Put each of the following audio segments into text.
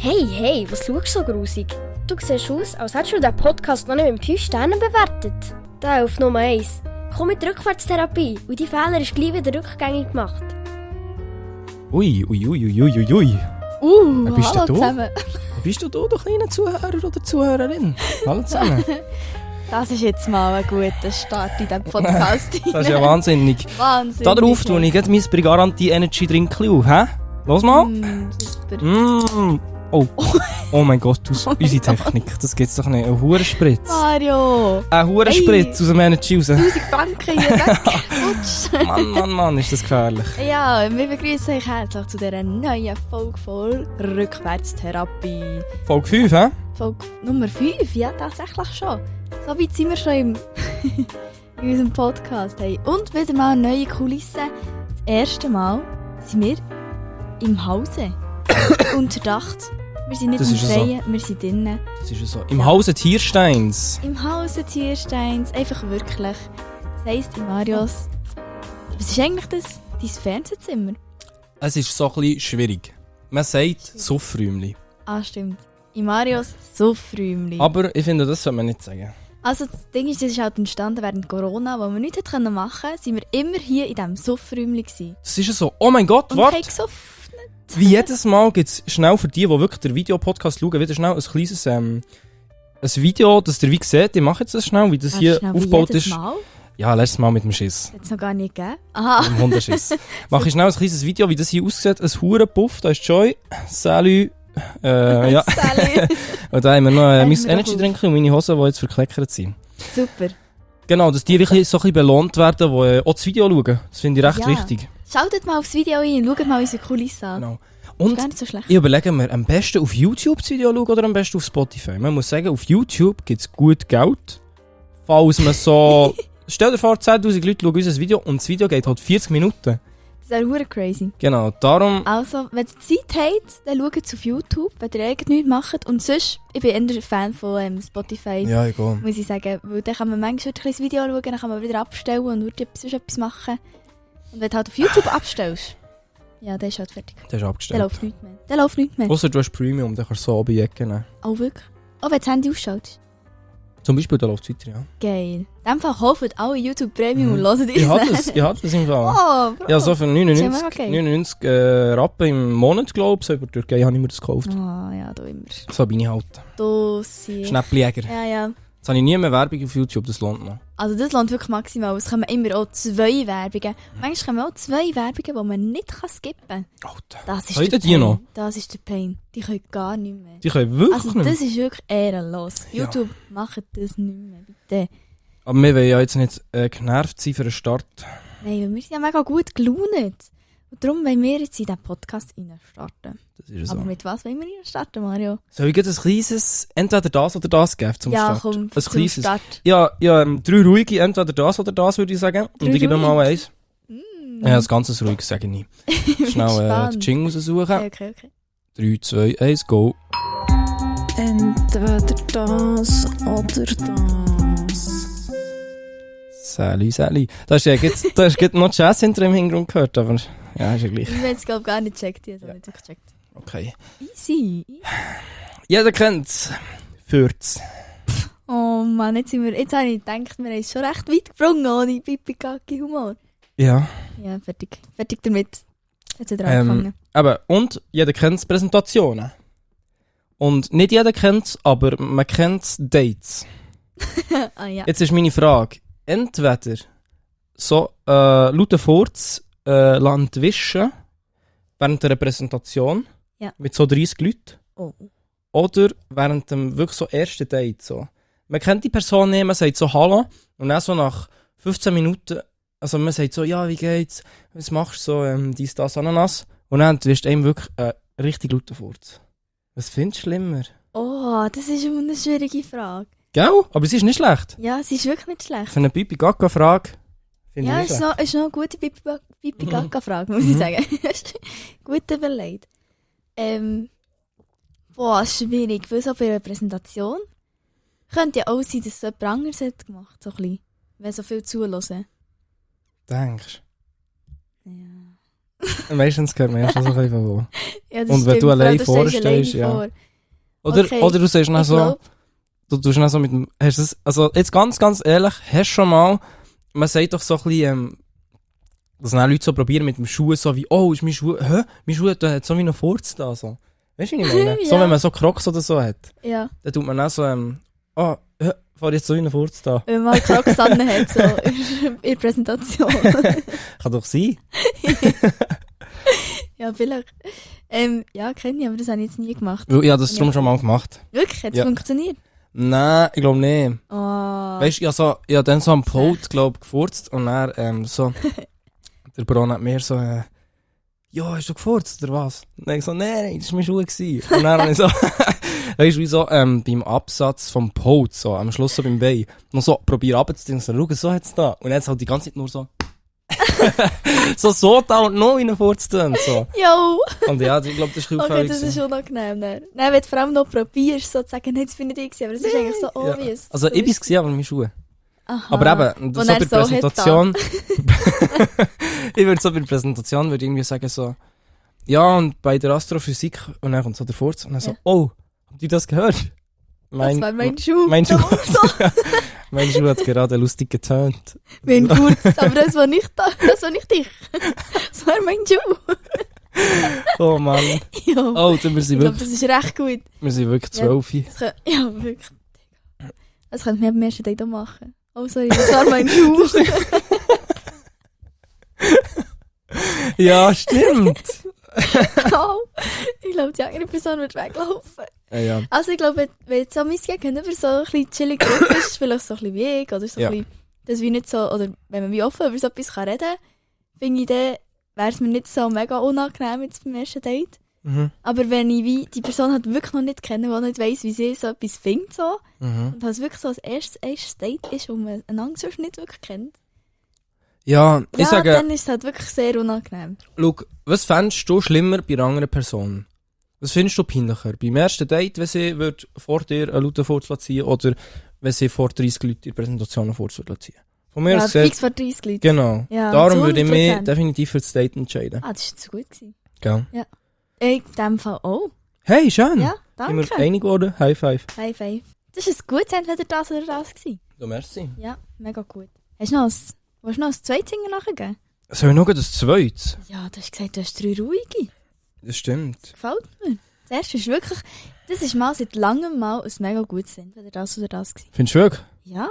Hey, was schaust du so grusig? Du siehst aus, als hättest du den Podcast noch nicht mit 5 Sternen bewertet. Der auf Nummer 1. Komm mit Rückwärtstherapie und die Fehler ist gleich wieder rückgängig gemacht. Ui. Wer bist hallo du? zusammen. Wer bist du, du kleiner Zuhörer oder Zuhörerin? Hallo zusammen. Das ist jetzt mal ein guter Start in diesem Podcast. Das ist ja wahnsinnig. Wahnsinnig. Darauf tue ich jetzt mein Brigaranti Energy Drink auf, hä? Los mal. Super. Oh mein Gott, unsere Technik, das gibt's doch nicht. Ein Hurenspritz. Mario! Ein Hurenspritz aus dem Energy raus. 1000 Franken hier weg. Mann, ist das gefährlich. Ja, wir begrüßen euch herzlich zu dieser neuen Folge voll Rückwärtstherapie. Folge 5, hä? Folge Nummer 5, ja, tatsächlich schon. So weit sind wir schon in unserem Podcast. Hey. Und wieder mal eine neue Kulisse. Das erste Mal sind wir im Hause. Unterdacht. Wir sind nicht Das im ist ja Freien, wir sind drinnen. Das ist ja so. Im Hause Tiersteins. Im Hause Tiersteins, einfach wirklich. Das heisst, in Marios. Was ist eigentlich das? Dein Fernsehzimmer? Es ist so ein bisschen schwierig. Man sagt Suffräumli. Ah, stimmt. In Marios Suffräumli. Aber ich finde, das sollte man nicht sagen. Also das Ding ist, das ist halt entstanden während Corona, wo wir nichts machen konnten, sind wir immer hier in diesem Suffräumli gewesen. Das ist ja so. Oh mein Gott, Und warte! haben gesoffen. Wie jedes Mal gibt es schnell für die wirklich den Videopodcast schauen, wieder schnell ein kleines ein Video, das ihr wie seht. Ich mache jetzt das schnell, wie das Warte, hier schnell, wie aufgebaut jedes ist. Mal? Ja, letztes Mal mit dem Schiss. Hat es noch gar nicht gegeben. Aha. Mit dem Hundeschiss. Mache ich schnell ein kleines Video, wie das hier aussieht. Ein Hurenpuff, da ist Joy. Salut. Ja. Salut. Und da haben wir noch Haben mein wir Energy noch Drink und meine Hosen, die jetzt verkleckert sind. Super. Genau, dass die wirklich so ein bisschen belohnt werden, die auch das Video schauen. Das finde ich recht Ja. wichtig. Schaltet mal aufs Video ein und schaut mal unsere Kulisse an. Genau. Ist Und gar nicht so schlecht. ich überlege mir, am besten auf YouTube das Video schauen oder am besten auf Spotify. Man muss sagen, auf YouTube gibt es gut Geld. Falls man so... Stell dir vor, 10'000 Leute schauen unser Video und das Video geht halt 40 Minuten. Das wäre verdammt crazy. Genau, darum... Also, wenn ihr Zeit habt, dann schaut es auf YouTube, wenn ihr eigentlich nichts macht. Und sonst, ich bin eher ein Fan von Spotify, Ja, egal. muss ich sagen. Weil dann kann man manchmal ein kleines Video schauen, dann kann man wieder abstellen und sonst etwas machen. Und wenn du halt auf YouTube abstellst, ja, dann ist halt fertig. Der ist Dann abgestellt. läuft nichts mehr. Ausser du hast Premium, dann kannst du so oben in die Ecke nehmen. Oh, wirklich? Oh, wenn das Handy ausschaltet. Zum Beispiel, da läuft es weiter, ja. Geil. In dem Fall kauft alle YouTube Premium und hören Ich hatte das im Fall. Oh, Bro. Ja, so für Ist 99, ja okay. 99 Rappen im Monat, glaube ich. So über die Türkei habe ich mir das gekauft. Ah, ja, da immer. So bin ich halt. Dossi. Schnäppeljäger. Ja, ja. Jetzt habe ich nie mehr Werbung auf YouTube, das lohnt noch. Also das lohnt wirklich maximal. Es kommen immer auch 2 Werbungen. Manchmal kommen auch 2 Werbungen, die man nicht skippen kann. Alter. Das ist Können der die Pain. noch? Das ist der Pain. Die können gar nicht mehr. Die können wirklich Also nicht mehr. das ist wirklich ehrenlos. Ja. YouTube, macht das nicht mehr, bitte. Aber wir wollen ja jetzt nicht genervt sein für den Start. Nein, weil wir sind ja mega gut gelaunt. Und darum wollen wir jetzt in diesen Podcast starten. Das ist Aber so. mit was wollen wir starten, Mario? Soll ich jetzt ein kleines, entweder das oder das geben zum Ja, Start? komm, ein zum kleines. Start. Ja, 3 ruhige, entweder das oder das, würde ich sagen. Und ich gebe ruhig? mal eins. Mm. Ja, das ganze ruhig, sage ich nicht. Schnell den Spannend. Jingle raussuchen. Okay. 3, 2, 1, go. Entweder das oder das. Sally. Da hast du gerade noch Jazz hinter im Hintergrund gehört, aber ja, ist ja gleich. Ich habe es glaube gar nicht gecheckt. Ich habe es nicht gecheckt. Okay. Easy. Jeder kennt's. Fürz. Oh Mann, jetzt habe ich gedacht, wir haben es schon recht weit gebrungen ohne Pipi-Kaki-Humor. Ja. Ja, fertig. Fertig damit. Jetzt hat er angefangen. Aber, und jeder kennt Präsentationen. Und nicht jeder kennt's, aber man kennt Dates. Ah ja. Jetzt ist meine Frage. Entweder so lauten Furz entwischen während einer Präsentation Ja. mit so 30 Leuten. Oh. Oder während dem wirklich so ersten Date. So. Man kennt die Person nicht, man sagt so Hallo und dann so nach 15 Minuten, also man sagt so, ja, wie geht's, was machst du so, dies, das, Ananas. Und dann wirst du einem wirklich richtig lauten Furz. Was findest du schlimmer? Oh, das ist eine schwierige Frage. Gell? Aber es ist nicht schlecht. Ja, es ist wirklich nicht schlecht. Für eine Pipi-Gaga-Frage finde Ja, ich ist nicht schlecht. noch eine gute Pipi-Kaka-Frage, muss ich sagen. Gut überlegt. Schwierig, weil so bei einer Präsentation könnte ja auch sein, dass es jemand anderes hat gemacht, so ein bisschen. Wenn so viel zuhören. Denkst Ja. Meistens hört man ja schon so ein bisschen wo. Ja, das Und wenn stimmt, du allein vor allem, vorne stehst alleine stehst, ja. vor. Oder, Okay, oder du sagst dann Ich so, glaub, du tust dann so mit dem, hast du das, also jetzt ganz, ganz ehrlich, hast du schon mal, man sagt doch so ein bisschen, dass dann Leute so probieren mit dem Schuh, so wie, oh, ist mein Schuh, mein Schuh hat so wie einen Furz da, so. Weißt du, wie ich meine? So, Ja. wenn man so Crocs oder so hat, ja, dann tut man auch so, fahr jetzt so wie einen Furz da. wenn man mal Crocs an hat, so in der Präsentation. Kann doch sein. Ja, vielleicht. Ja, kenne ich, aber das habe ich jetzt nie gemacht. Weil ich habe das drum schon mal gemacht. Wirklich? Hat es Ja. funktioniert? Nein, ich glaube nicht. Oh. Weißt du, ich habe dann so am Pult, glaube gefurzt und dann, so, der Bron hat mir so, ja, hast du gefurzt oder was? Und dann ich so, nein, das war mein Schuh gewesen. Und dann habe ich so, weißt du, wie so, beim Absatz vom Pult, so, am Schluss so beim Bein, noch so, probier runterzudrücken, so, schau, so hat's da. Und jetzt halt die ganze Zeit nur so, so da und noch in den Furz tun, so. Jo! Und ja, ich glaube, das ist Okay, auffällig. das ist unangenehm. Nein, wenn du vor allem noch probierst, so zu sagen, nein, das bin nicht ich gewesen, aber es ist eigentlich so Ja. obvious. Also, ich bin's gewesen, aber meine Schuhe. Aha. Aber eben, Wo so er bei so der hat Präsentation, ich würde so bei der Präsentation würde irgendwie sagen so, ja, und bei der Astrophysik, und dann kommt so der Furz, und dann so, Ja. oh, habt ihr das gehört? Das war mein Schuh. Mein Schuh. So, Mein Schuh hat gerade lustig getönt. mein Furz. Aber das war nicht da. Das war nicht ich. Das war mein Schuh. Oh Mann. Jo. Oh, dann wir Ich sind glaube, wirklich, das ist recht gut. wir sind wirklich Ja. 12. Ja, wirklich. Das könnte mir am ersten Tag auch machen. Oh, sorry, das war mein Schuh. Ja, stimmt. Au. Ich glaube, die andere Person wird weglaufen. Ja. Also ich glaube, wenn jetzt so mein Gegenüber so ein bisschen chillig drauf ist, vielleicht so ein bisschen wie ich, oder so Ja. ein bisschen, das wie nicht so, oder wenn man wie offen über so etwas kann reden kann, finde ich, dann wäre es mir nicht so mega unangenehm jetzt beim ersten Date. Mhm. Aber wenn ich wie die Person halt wirklich noch nicht kenne, die nicht weiss, wie sie so etwas findet, so, Mhm. und es wirklich so ein erstes Date ist, wo man einander sonst nicht wirklich kennt, Ja, ich ja, sage, dann ist es halt wirklich sehr unangenehm. schau, was fändest du schlimmer bei einer anderen Person? Was findest du peinlicher? Beim ersten Date, wenn sie vor dir einen lauten Furz ziehen oder wenn sie vor 30 Leuten die Präsentation einen Furz ziehen? Von mir Ja, aus gesehen, fix vor 30 Leute. genau. Ja, Darum zu würde ich mich 100%. definitiv für das Date entscheiden. Ah, das war zu gut gewesen. Gell? In dem Fall auch. Hey, schön! Ja, Sind wir danke. einig geworden? High five. High five. Das ist ein gutes entweder das oder das gewesen. Du merci. Ja, mega gut. Willst du noch ein zweites Singer nachgeben? Soll ich noch das zweites? Ja, du hast gesagt, du hast 3 ruhige. Das stimmt. Gefällt mir. Das erste ist wirklich, das ist mal seit langem mal ein mega gutes entweder das oder das gewesen. Findest du wirklich? Ja.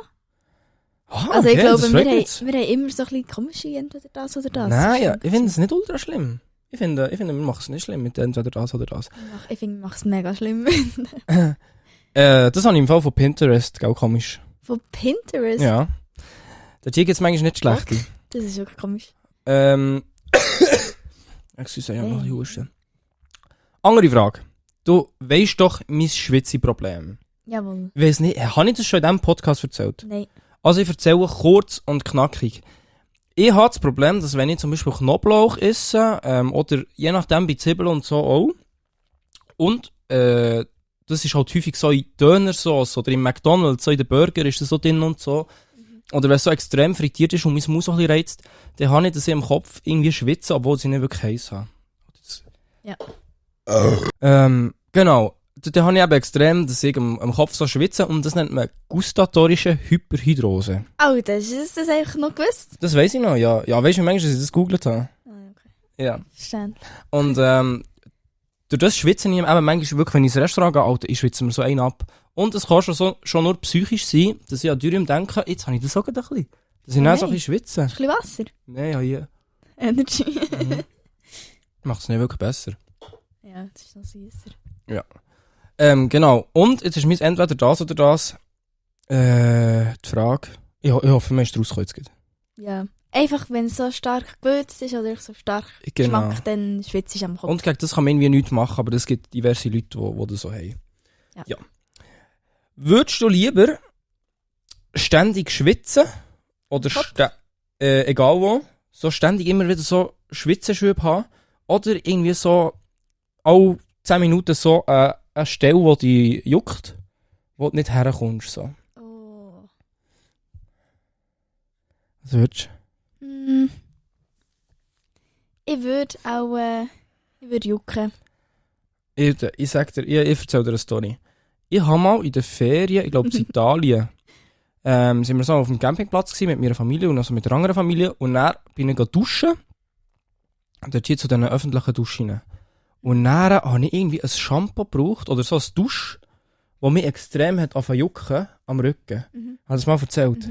Ah, Also ich okay, glaube, das wir freut haben, mich. wir haben immer so ein bisschen komische entweder das oder das. Nein, ja, Das ist ich finde es nicht ultra schlimm. Ich finde, wir machen es nicht schlimm mit entweder das oder das. Ich finde, ich mache es mega schlimm. Das habe ich im Fall von Pinterest, gell, komisch. Von Pinterest? Ja. Da geht es manchmal nicht schlecht. Okay. Das ist wirklich komisch. Excuse, ich habe noch ein Husten. Andere Frage. Du weisst doch mein Schwitze-Problem. Jawohl. Ich weiss nicht, habe ich das schon in diesem Podcast erzählt? Nein. Also ich erzähle kurz und knackig. Ich habe das Problem, dass wenn ich zum Beispiel Knoblauch esse, oder je nachdem bei Zwiebeln und so auch, und das ist halt häufig so in Dönersauce oder im McDonald's, so in den Burger ist das so drin und so, oder wenn es so extrem frittiert ist und mein Mund so ein bisschen reizt, dann habe ich das im Kopf irgendwie schwitzen, obwohl sie nicht wirklich heiß haben. Ja. Genau. Dann habe ich eben extrem, dass ich am Kopf so schwitze und das nennt man gustatorische Hyperhidrose. Oh, das ist das eigentlich noch gewusst? Das weiss ich noch, ja. Ja, weißt du, wie manchmal, dass ich das gegoogelt habe? Ah, okay. Ja. Verstanden. Und durch das schwitze ich eben manchmal wirklich, wenn ich ins Restaurant gehe, Alter, ich schwitze mir so einen ab. Und es kann schon nur psychisch sein, dass ich an Dürüm denke, jetzt habe ich das auch gerade ein bisschen. Dass ich dann so ein bisschen schwitze. Ein bisschen Wasser. Nein, ja, hier. Energy. Macht es nicht wirklich besser. Ja, das ist noch süßer. Genau. Und jetzt ist mein entweder das oder das. Die Frage. Ich hoffe, man ist rausgekommen jetzt gerade. Ja. Einfach, wenn es so stark gewürzt ist oder so stark Genau. Geschmack, dann schwitzt es am Kopf. Und gegen das kann man irgendwie nichts machen, aber es gibt diverse Leute, die das so haben. Ja. Würdest du lieber ständig schwitzen oder egal wo, so ständig immer wieder so Schwitzenschübe haben oder irgendwie so alle 10 Minuten so eine Stelle, die dich juckt, wo du nicht herkommst. So. Oh. Was würdest Hm. Ich würde auch ich würde jucken. Ich sag dir, ich erzähle dir eine Story. Ich habe mal in den Ferien, ich glaube in Italien, sind wir so auf dem Campingplatz gewesen, mit meiner Familie und also mit einer anderen Familie. Und dann bin ich duschen. Dort hier zu diesen öffentlichen Duschen. Und dann habe ich irgendwie ein Shampoo gebraucht, oder so ein Dusch, das mich extrem hat angefangen jucken am Rücken. Hast du das mal erzählt?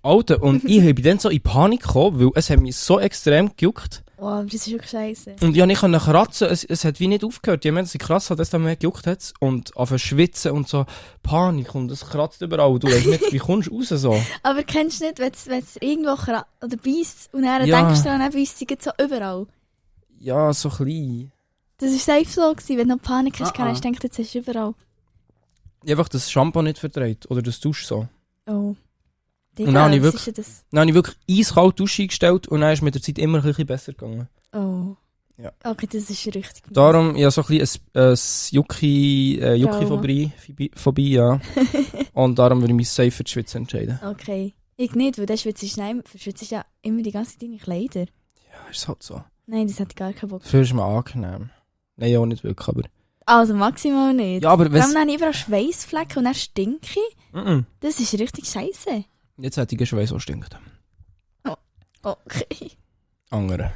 Alter, und ich bin dann so in Panik gekommen, weil es hat mich so extrem gejuckt. Oh, das ist wirklich scheiße. Und ich konnte kratzen, es hat wie nicht aufgehört. Je mehr dass ich kratzen habe, desto mehr gejuckt hat es. Und anfangen schwitzen und so Panik und es kratzt überall. Du weißt nicht, wie kommst du raus so? Aber kennst du nicht, wenn es irgendwo oder beißt und dann Ja. denkst du daran, dann beißt es so überall? Ja, so klein. Das war safe so gewesen, wenn du noch Panik hast, hast du gedacht, jetzt ist es überall. Ich habe einfach das Shampoo nicht verdreht. Oder das Dusch so. Oh. Digga, Und dann habe ich was wirklich- ist denn das? Dann habe ich wirklich eiskalt Dusche eingestellt und dann ist mit der Zeit immer ein bisschen besser gegangen. Oh. Ja. Okay, das ist richtig. Darum, ich habe so ein bisschen ein Jucki-Phobie, ja. Und darum würde ich mich safe für die Schweiz entscheiden. Okay. Ich nicht, weil der schwitzt ja immer die ganze Zeit deine Kleider. Ja, ist halt so. Nein, das hätte ich gar keinen Bock. Dafür ist mir angenehm. Nein, auch nicht wirklich, aber... Also maximal nicht. Ja, aber Vor allem wenn dann überall Schweißflecken und dann stinke ich. es... Das ist richtig scheiße. Jetzt hätte ich einen Schweiß, der stinkt. Okay. Andere.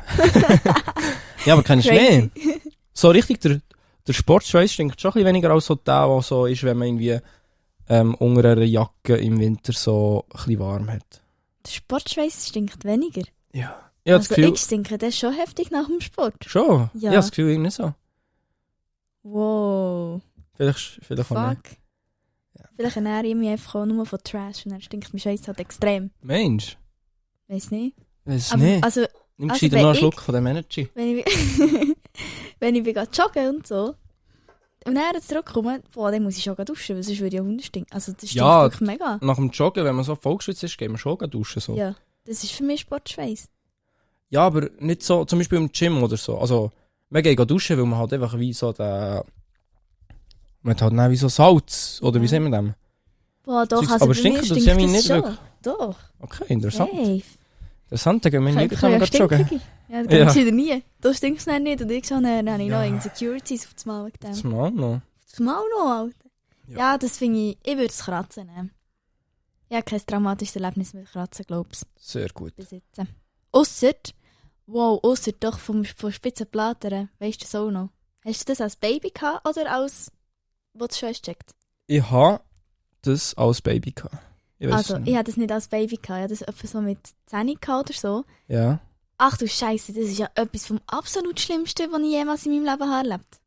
Ja, aber kennst du nicht? So richtig, der Sportschweiß stinkt schon ein bisschen weniger als so der so ist, wenn man irgendwie unter einer Jacke im Winter so ein bisschen warm hat. Der Sportschweiß stinkt weniger. Ja. Ich habe das Also Gefühl... ich stinke das schon heftig nach dem Sport. Schon? Ja. Ich habe das Gefühl, irgendwie so. Wow. Vielleicht auch nicht. Fuck. Vielleicht ernähre ich mich einfach auch nur von Trash und dann stinkt mein Scheiß halt extrem. Mensch, Weiss nicht. weiß Aber, nicht. also, Nimm also gescheiter wenn noch einen ich- Schluck von dem Energy. wenn ich, wenn ich bin joggen und so, und dann zurückkomme, boah, dann muss ich schon duschen, weil sonst würde ich auch Hunde stinken. Also das stinkt Ja. wirklich mega. Nach dem Joggen, wenn man so vollgeschwitzt ist, gehen wir schon duschen. So. Ja, das ist für mich Sportschweiß. Ja, aber nicht so, zum Beispiel im Gym oder so. Also, wir gehen duschen, weil man halt einfach wie so den... Man hat halt dann wie so Salz, oder wie Ja. sehen wir dem? Boah, doch, Zeugs- also aber bei mir stinkt das stinkt ja wie das nicht schon. wirklich. Doch, Okay, interessant. safe. Interessant, dann gehen wir nicht Ich wieder ja joggen. stinkige. Ja, das Ja. geht wieder nie. Du stinkst dann nicht und ich schon, dann habe ich noch Ja. Insecurities auf das Mal wegen dem. Das mal noch. Auf das Mal noch, Alter. Ja. Ja, das finde ich würde es kratzen nehmen. Ich habe kein traumatisches Erlebnis mit Kratzen, glaubst Sehr gut. bis jetzt. Ausser doch von Spitzenblättern, weißt du das auch noch? Hast du das als Baby gehabt oder als, wo du schon hast gecheckt? Ich habe das als Baby gehabt. Ich weiss Also, es ich nicht. hatte das nicht als Baby gehabt, ich hatte das etwa so mit 10 gehabt oder so. Ja. Ach du Scheiße, das ist ja etwas vom absolut Schlimmsten, was ich jemals in meinem Leben habe erlebt.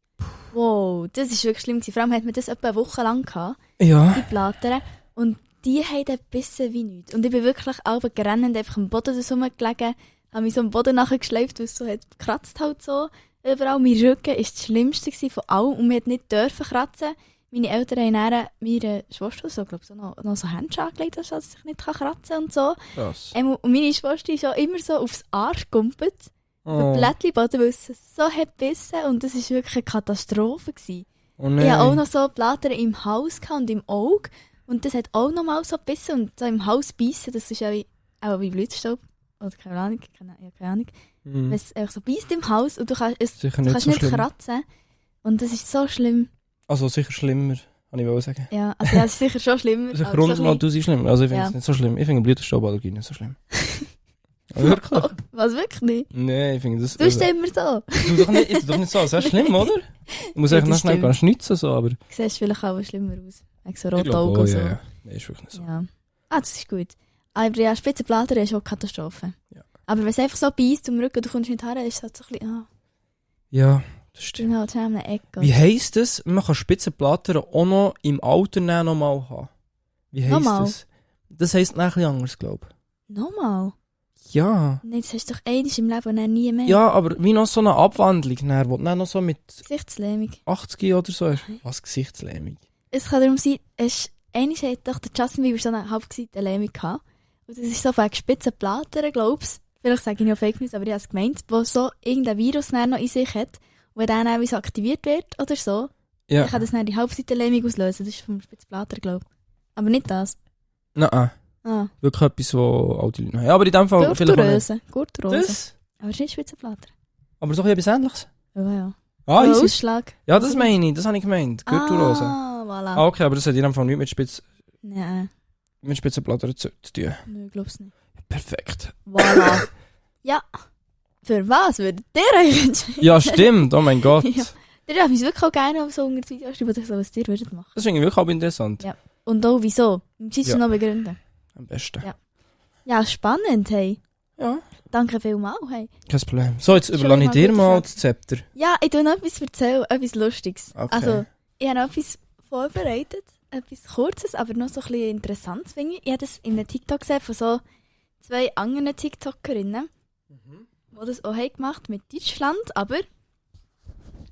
Wow, das ist wirklich schlimm gewesen. Vor allem hat man das etwa eine Woche lang gehabt, Ja. die Blattern. Und die haben dann gebissen wie nichts. Und ich bin wirklich auch gerennend einfach am Boden rumgelegen, habe mich so am Boden nachgeschleift, weil es so hat gekratzt halt so. Überall, mein Rücken war das Schlimmste gewesen von allem und wir hat nicht dürfen kratzen. Meine Eltern haben dann meiner Schwester so, glaub, so noch so Händchen angelegt, dass sie sich nicht kratzen kann und so. Krass. Und meine Schwester ist auch immer so aufs Arsch gegumpelt. Oh. So Blättchenboden, weil es so hat gebissen und das war wirklich eine Katastrophe gewesen. Oh nein. Ich hatte auch noch so Blätter im Hals und im Auge und das hat auch noch mal so gebissen und so im Hals beißen, das ist ja wie Blütenstaub. Oder keine Ahnung. Hm. Wenn es einfach so beißt im Hals und du kannst Sicher du nicht kannst so nicht schlimm. kratzen. Und das ist so schlimm. Also sicher schlimmer, kann ich wohl sagen. Ja, also ja, es ist sicher schon schlimmer. Sicher aber so ein rundmal bisschen- 1000 schlimm. Also ich finde Ja. es nicht so schlimm. Ich finde Blütenstauballergie nicht so schlimm. Ja, wirklich? Was, wirklich nicht? Nein, ich finde das... Du bist immer so. Tu doch nicht so, das wäre schlimm, oder? Ich muss Ja, eigentlich noch das schnell stimmt. schnitzen, so, aber... Du siehst vielleicht auch schlimmer aus. Wegen so Ich roten glaube Augen auch, und so. ja. Nein, ist wirklich nicht so. Ja. Ah, das ist gut. Aber ja, Spitzenblätter ist auch Katastrophe. Ja. Aber wenn es einfach so beißt um den Rücken, du kommst nicht her, ist es halt so ein bisschen, Ja, das ich stimmt. bin halt schon an einer Ecke. Wie heisst es, man kann Spitzenblätter auch noch im Alter nochmal haben? Wie heisst Nochmal? das? Das heisst ein bisschen anders, glaube Nochmal? ich. Ja. Nein, das hast du doch einmal im Leben und dann nie mehr. Ja, aber wie noch so eine Abwandlung, dann, wo du dann noch so mit Gesichtslähmung. 80 oder so hast. Was, Gesichtslähmung? Es kann darum sein, einmal hat doch der Justin Bieber so eine halbgesiegte Lähmung gehabt. Und das ist so von Spitzenblättern, glaubst du. Vielleicht sage ich noch Fake News, aber ich habe es gemeint, wo so irgendein Virus dann noch in sich hat, wo dann auch so aktiviert wird oder so. Ja. Dann kann das dann die Halbseitenlähmung auslösen. Das ist vom Spitzenblätter, glaube ich. Aber nicht das. Nein, Ah, wirklich etwas, wo alte Leute haben. Ja, aber in dem Fall vielleicht auch nicht. Gurtrose. Das? Aber es ist nicht Spitzenblätter. Aber doch etwas Ähnliches. Ja. Ah, easy. Ausschlag. Ja, das meine ich, das habe ich gemeint. Gürtelrose. Voilà. Ah, okay, aber das hat in dem Fall nichts Nein, mit Spitzenblättern zu tun. ich glaub's nicht. Perfekt. Voilà. Ja. Für was würdet ihr euch entscheiden? Ja, stimmt, oh mein Gott. Ja. Ihr dürft uns wirklich auch gerne auf so unter das Video schreiben, so, was ihr würdet machen. Das finde ich wirklich auch interessant. Ja. Und auch wieso. Müsst ihr Ja. noch begründen. Am besten. Ja. Ja, spannend, hey. Ja. Danke vielmals, hey. Kein Problem. So, jetzt Schon überlasse ich mal dir gute mal Frage. das Zepter. Ja, ich tue noch etwas erzählen, etwas Lustiges. Okay. Also, ich habe noch etwas vorbereitet, etwas Kurzes, aber noch so ein bisschen Interessantes, finde ich. Ich habe das in einem TikTok gesehen von so 2 anderen TikTokerinnen, die das auch haben gemacht mit Deutschland, aber...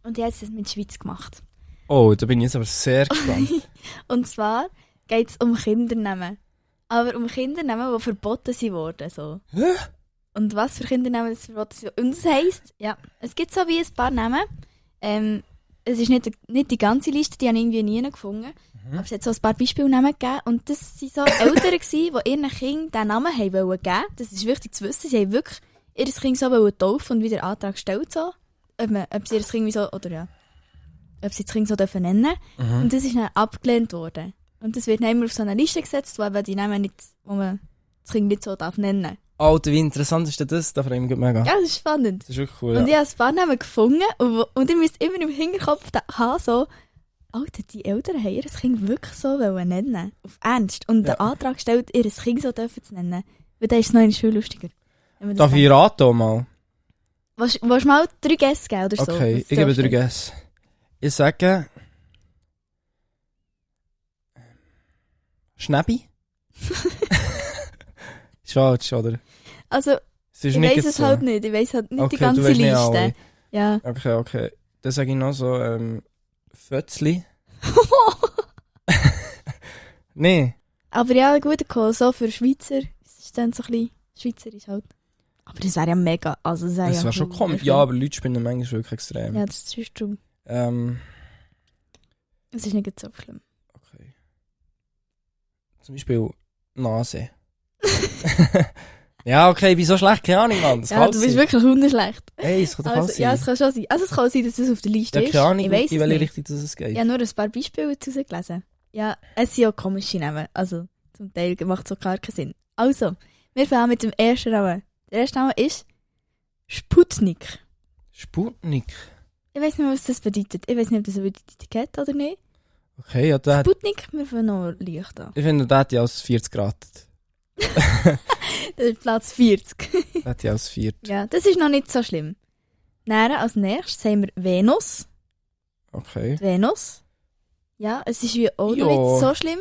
Und die haben es mit der Schweiz gemacht. Oh, da bin ich jetzt aber sehr gespannt. Und zwar geht es um Kindernamen. Aber um Kindernamen, die verboten wurden. So. Hä? Und was für Kindernamen das verboten sind. Und das heisst, ja, es gibt so wie ein paar Namen. Es ist nicht die ganze Liste, die habe ich irgendwie nie gefunden. Aber es hat so ein paar Beispielnamen gegeben. Und das waren so Eltern, die ihren Kindern diesen Namen haben wollen geben. Das ist wichtig zu wissen. Sie haben wirklich ihr Kind so wollen taufen und wieder Antrag gestellt. So. Ob sie ihr Kind wie so, oder ja, ob sie das Kind so dürfen nennen. Und das ist dann abgelehnt worden. Und das wird dann immer auf so eine Liste gesetzt, wo man die Namen nicht, wo man das Kind nicht so darf nennen. Alter, wie interessant ist denn das? Da freue ich mich mega. Ja, das ist spannend. Das ist wirklich cool, Und ich ja. habe ein paar Namen gefunden und ihr müsst immer im Hinterkopf haben, so, Alter, die Eltern haben ihr Kind wirklich so nennen. Auf Ernst. Und den Antrag gestellt, ihr Kind so dürfen zu nennen. Weil dann ist es noch viel lustiger. Darf ich raten mal? Willst du mal 3 Gäste geben oder so? Okay, ich gebe 3 Guess. Ich sage... Schnäbi? Ist falsch, oder? Also, Es ist ich nicht weiss es so. halt nicht. Ich weiss halt nicht Okay, die ganze du weisst nicht Liste. alle. Ja. Okay. Dann sage ich noch so, Fötzli. Nee. Aber ja, gut gekommen. So für Schweizer. Es ist dann so ein bisschen schweizerisch halt. Aber das wäre ja mega. Also, das wäre Das ja wäre schon komisch. Ja, aber Leute spielen manchmal wirklich extrem. Ja, das ist true. Es ist nicht so schlimm. Okay. Zum Beispiel Nase. Ja, okay, wieso schlecht? Keine Ahnung, Mann. Das Ja, kann du bist sein. wirklich wunderschlecht. Ey, es kann doch Also, alles ja, sein. es kann schon sein. Also es kann sein, dass es auf der Liste Ja, ist. keine Ahnung, Ich weiss in es welche nicht. Richtung das geht. Ich habe nur ein paar Beispiele daraus gelesen. Ja, es sind auch komische Namen. Also, zum Teil macht es auch gar keinen Sinn. Also, wir fangen mit dem ersten Namen. Der erste Name ist Sputnik. Sputnik. Ich weiss nicht, was das bedeutet. Ich weiss nicht, ob das eine Etikett oder nicht. Okay, ja, der hat, Sputnik, wir fangen noch leicht an. ich finde, der hat ja als 40 geratet. Das ist Platz 40. Der hat ja als 4. Ja, das ist noch nicht so schlimm. Dann als nächstes haben wir Venus. Okay. Die Venus. Ja, es ist wie auch Ja. noch nicht so schlimm.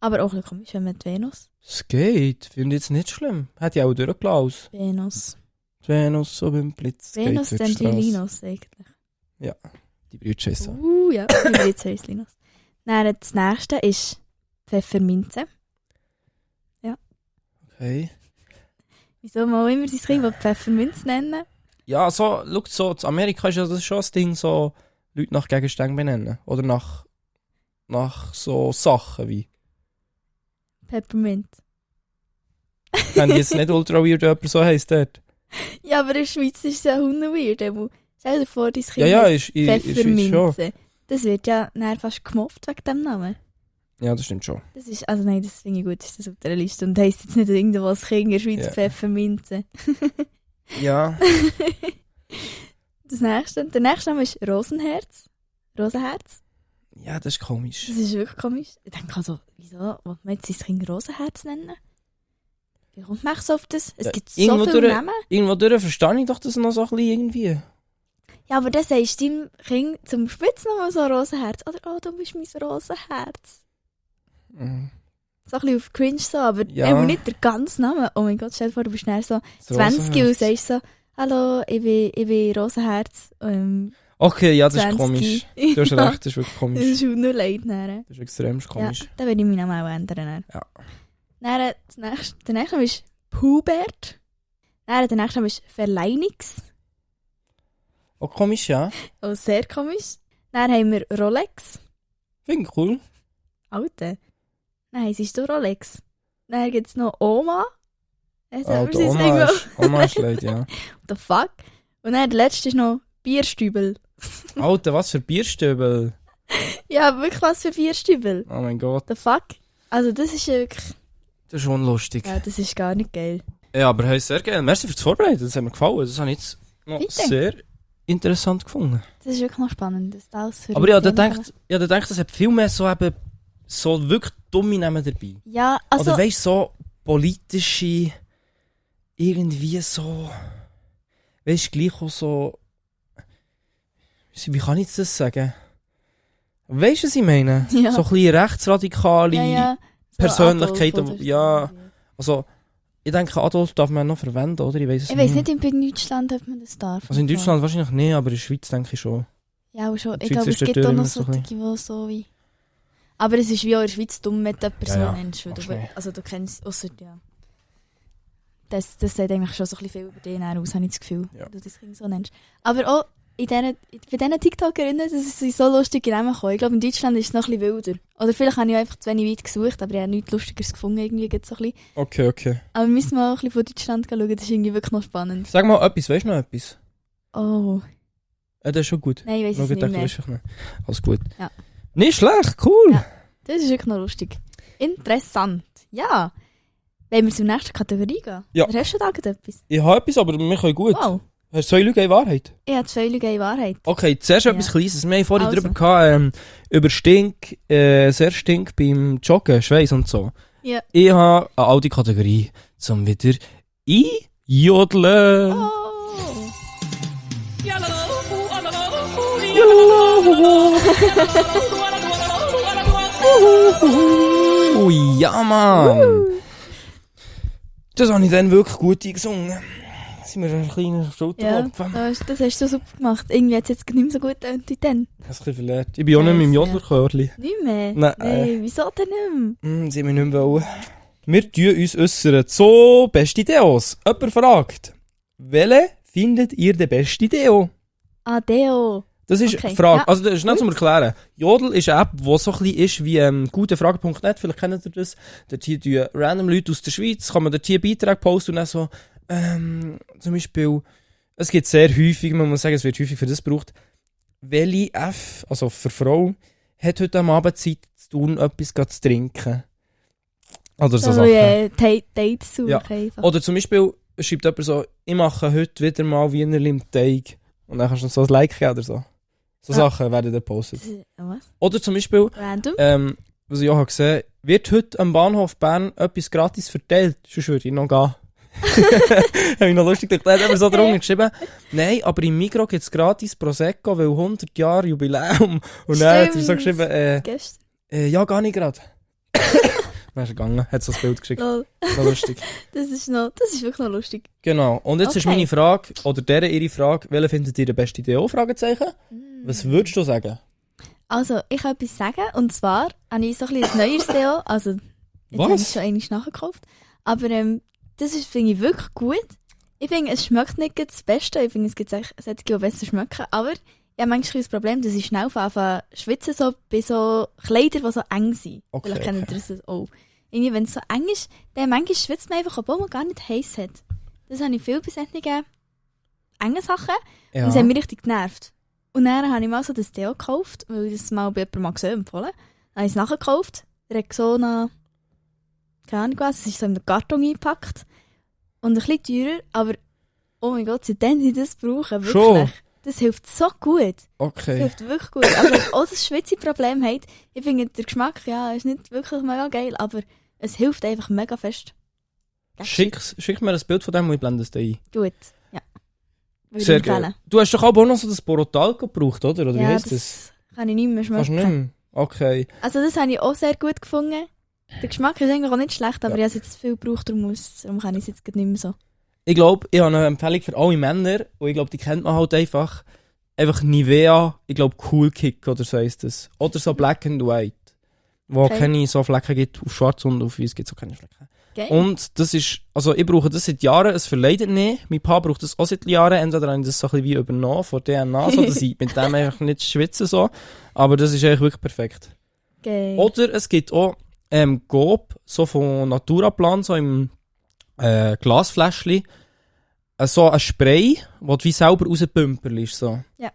Aber auch ein bisschen komisch, wenn man die Venus. Es geht. Finde ich jetzt nicht schlimm. Hat ja auch durchgelassen. Venus. Die Venus so beim Blitz. geht Venus, durch die dann Strasse. die Linus eigentlich. Die Brüder ist so. Ja, die jetzt heißt Linus. Dann das nächste ist Pfefferminze. Okay. Wieso mal immer sein Kind Pfefferminze nennen? Ja, so, schau, so, in Amerika ist ja das schon das Ding, so Leute nach Gegenständen benennen. Oder nach so Sachen wie. Peppermint. Wenn ich jetzt nicht ultra weird jemand so heisst dort. Ja, aber in der Schweiz ist es ja weird. Stell dir vor, dein Kind Ja, heisst ist in der Schweiz schon. Pfefferminze. Das wird ja dann fast gemobbt wegen dem Namen. Ja, das stimmt schon. Das ist, also nein, das finde ich gut, ist das auf der Liste. Und heisst jetzt nicht irgendwo als Kind in der Schweiz Ja. Pfefferminze. Ja. Der nächste Name ist Rosenherz. Rosenherz. Ja, das ist komisch. Das ist wirklich komisch. Ich denke also, wieso will man jetzt sein Kind Rosenherz nennen? Wie kommt man so auf das? Es Ja, gibt so irgendwo viele durch- Namen. Irgendwo durch verstehe ich doch das noch so ein bisschen irgendwie. Ja, aber dann sagst du deinem Kind zum Spitznamen so Rosenherz. Oder, oh, du bist mein Rosenherz. Mhm. So ein bisschen auf cringe so, aber Ja. nicht der ganze Name. Oh mein Gott, stell dir vor, du bist schnell so Das 20 und Rosenherz. sagst so, hallo, ich bin Rosenherz. Okay, ja, das ist 20. komisch. Du hast Ja. recht, das ist wirklich Das komisch. ist nur leid. Dann. Das ist extrem komisch. Ja, dann werde ich meinen Namen auch ändern. Ja. Dann, der nächste Name ist Pubert. Dann, der nächste Name ist Verleinix. Auch komisch, ja. Oh, sehr komisch. Dann haben wir Rolex. Finde ich cool. Alter. Nein, es ist doch Rolex. Dann gibt es noch Oma. Alter, Oma ist leid, ja. What the fuck? Und dann der letzte ist noch Bierstübel. Alter, was für Bierstübel. Ja, wirklich was für Bierstübel. Oh mein Gott, The fuck? Also das ist wirklich... das ist unlustig. Ja, das ist gar nicht geil. Ja, aber hey, sehr gerne. Merci fürs Vorbereiten, das hat mir gefallen. Das habe ich jetzt noch Bitte. sehr interessant gefunden. Das ist wirklich noch spannend. Das alles für Aber ja, da Themen denkt, es hat viel mehr so eben, so wirklich dumme Namen dabei. Ja, also... Oder weißt du, so politische, irgendwie so, weißt du, gleich auch so, wie kann ich das sagen? Weißt du, was ich meine? Ja. So ein bisschen rechtsradikale ja. So Persönlichkeiten, Adolf oder so. ja. Also, ich denke, Adolf darf man noch verwenden, oder? Ich weiß es Ich weiss nicht, in Deutschland ob man das darf. Also in Deutschland wahrscheinlich nicht, aber in der Schweiz denke ich schon. Ja, auch schon. Die Ich glaube, Schweiz es ist gibt dort auch noch immer so solche, die so wie... Aber es ist wie auch in der Schweiz dumm, wenn du jemanden so Ja, nennst. Weil machst du, du nicht. also du kennst... Ausser, ja. Das sagt eigentlich schon so ein bisschen viel über dich aus, habe ich das Gefühl, Ja. wenn du das Kind so nennst. Aber auch bei diesen TikTokerinnen, das sind so lustige Namen gekommen. Ich glaube, in Deutschland ist es noch ein bisschen wilder. Oder vielleicht habe ich einfach zu wenig weit gesucht, aber ich habe nichts Lustigeres gefunden. Irgendwie gibt's so ein bisschen. Okay. Aber wir müssen mal auch ein bisschen von Deutschland schauen, das ist irgendwie wirklich noch spannend. Sag mal etwas, weißt du noch etwas? Oh, Das ist schon gut. nein, ich weiss Schau, es ich nicht dachte, mehr. weisst du noch. Alles gut. Ja. Nicht schlecht, cool. Ja. Das ist wirklich noch lustig. Interessant. Ja. Wollen wir zur nächsten Kategorie gehen? Ja. Oder hast du da etwas? Ich habe etwas, aber wir können gut. Wow. Hast du 2 Lügen in Wahrheit? Ich habe 2 Lügen in Wahrheit. Okay, zuerst Ja. etwas Kleines. Wir haben vorhin Also. darüber gehabt, über Stink, sehr Stink beim Joggen, Schweiß und so. Ja. Ich habe eine alte Kategorie, zum wieder einjodeln. Oh. Oh ja, Mann! Das habe ich dann wirklich gut eingesungen. Da sind wir ein kleiner Ja, Schulterklopfen. das hast du super gemacht. Irgendwie hat es jetzt nicht mehr so gut getönt wie dann. Ich habe es ein bisschen verlernt. Ich bin auch nicht mehr im Ja. Jodlerchörli. Nicht mehr? Nein. Wieso denn nicht mehr? Sie haben mich nicht mehr wollen. Wir tun uns äußern zu beste Deos. Jemand fragt, welche findet ihr den beste Deo? Ah, Deo. Das ist Okay, die Frage. ja. Also das ist nicht zum Erklären. Jodel ist eine App, die so ein bisschen ist wie gutefrage.net. Vielleicht kennt ihr das. Dort hier tun random Leute aus der Schweiz, kann man dort hier Beiträge posten und dann so, zum Beispiel, es gibt sehr häufig, man muss sagen, es wird häufig für das gebraucht, welche F, also für Frau, hat heute am Abend Zeit zu tun, etwas zu trinken. Oder so Sachen. Dates suchen Ja. einfach. Oder zum Beispiel schreibt jemand so, ich mache heute wieder mal Wienerli im Teig. Und dann kannst du noch so ein Like geben oder so. So Ja. Sachen werden da gepostet. Was? Oder zum Beispiel, Random? was ich auch habe gesehen, wird heute am Bahnhof Bern etwas gratis verteilt. Sonst würde ich noch gehen. Habe ich noch lustig gedacht. Da hat jemand so drunter geschrieben, nein, aber im Migros gibt es gratis Prosecco, weil 100 Jahre Jubiläum. Und dann hat er so Stimmt. geschrieben, Gestern? ja, gar nicht gerade. Dann ist er gegangen, hat so ein Bild geschickt. Lol. Noch lustig. Das ist wirklich noch lustig. Genau. Und jetzt ist Okay. meine Frage, oder deren ihre Frage, welche findet ihr den besten Deo? Fragezeichen. Was würdest du sagen? Also, ich kann etwas sagen. Und zwar habe ich so ein bisschen ein neues Deo. Also, jetzt Was? habe ich schon einmal nachgekauft. Aber das finde ich wirklich gut. Ich finde, es schmeckt nicht das Beste. Ich finde, es gibt solche, die besser schmecken. Aber ich habe manchmal das Problem, dass ich schnell anfange zu schwitzen, so bei so Kleidern, die so eng sind. Okay, Vielleicht kennt ihr das auch. Irgendwie, wenn es so eng ist, dann manchmal schwitzt man einfach, obwohl man gar nicht heiß hat. Das habe ich viel bei solchen engen Sachen. Ja. Und das hat mich richtig genervt. Und dann habe ich mal so das Deo gekauft, weil ich das mal bei jemandem mal gesehen empfohlen. Dann habe ich es nachgekauft. Rexona, keine Ahnung was, es ist so in den Karton eingepackt. Und ein bisschen teurer, aber oh mein Gott, seitdem ich das brauche, wirklich. Schon? Das hilft so gut. Das Okay. hilft wirklich gut. Aber wenn ihr auch das Schwitze-Problem habt, ich finde, der Geschmack, ja, ist nicht wirklich mega geil, aber es hilft einfach mega fest. Schick mir ein Bild von dem und ich blende es dir ein. Gut, ja. Würde ich Sehr empfehlen. geil. Du hast doch auch noch so das Borotal gebraucht, oder? Oder wie Ja, heisst das das? kann ich nicht mehr Kannst du schmecken. nicht mehr? Okay. Also das habe ich auch sehr gut gefunden. Der Geschmack ist eigentlich auch nicht schlecht, aber Ja. ich habe es jetzt viel gebraucht, darum kann ich es jetzt gerade nicht mehr so. Ich glaube, ich habe eine Empfehlung für alle Männer und ich glaube, die kennt man halt einfach. Einfach Nivea, ich glaube Cool Kick oder so heisst das. Oder so Black and White. Wo Okay. keine so Flecken gibt, auf schwarz und auf weiß gibt es auch keine Flecken. Geil. Und das ist, also ich brauche das seit Jahren, es verleidet nicht. Mein Paar braucht das auch seit Jahren. Entweder habe ich das so ein bisschen wie übernommen von DNA, so dass ich mit dem eigentlich nicht schwitze so. Aber das ist eigentlich wirklich perfekt. Geil. Oder es gibt auch Gob, so von Naturaplan, so im Glasfläschchen. so ein Spray, wo du wie selber rauspümperst. So. Ja.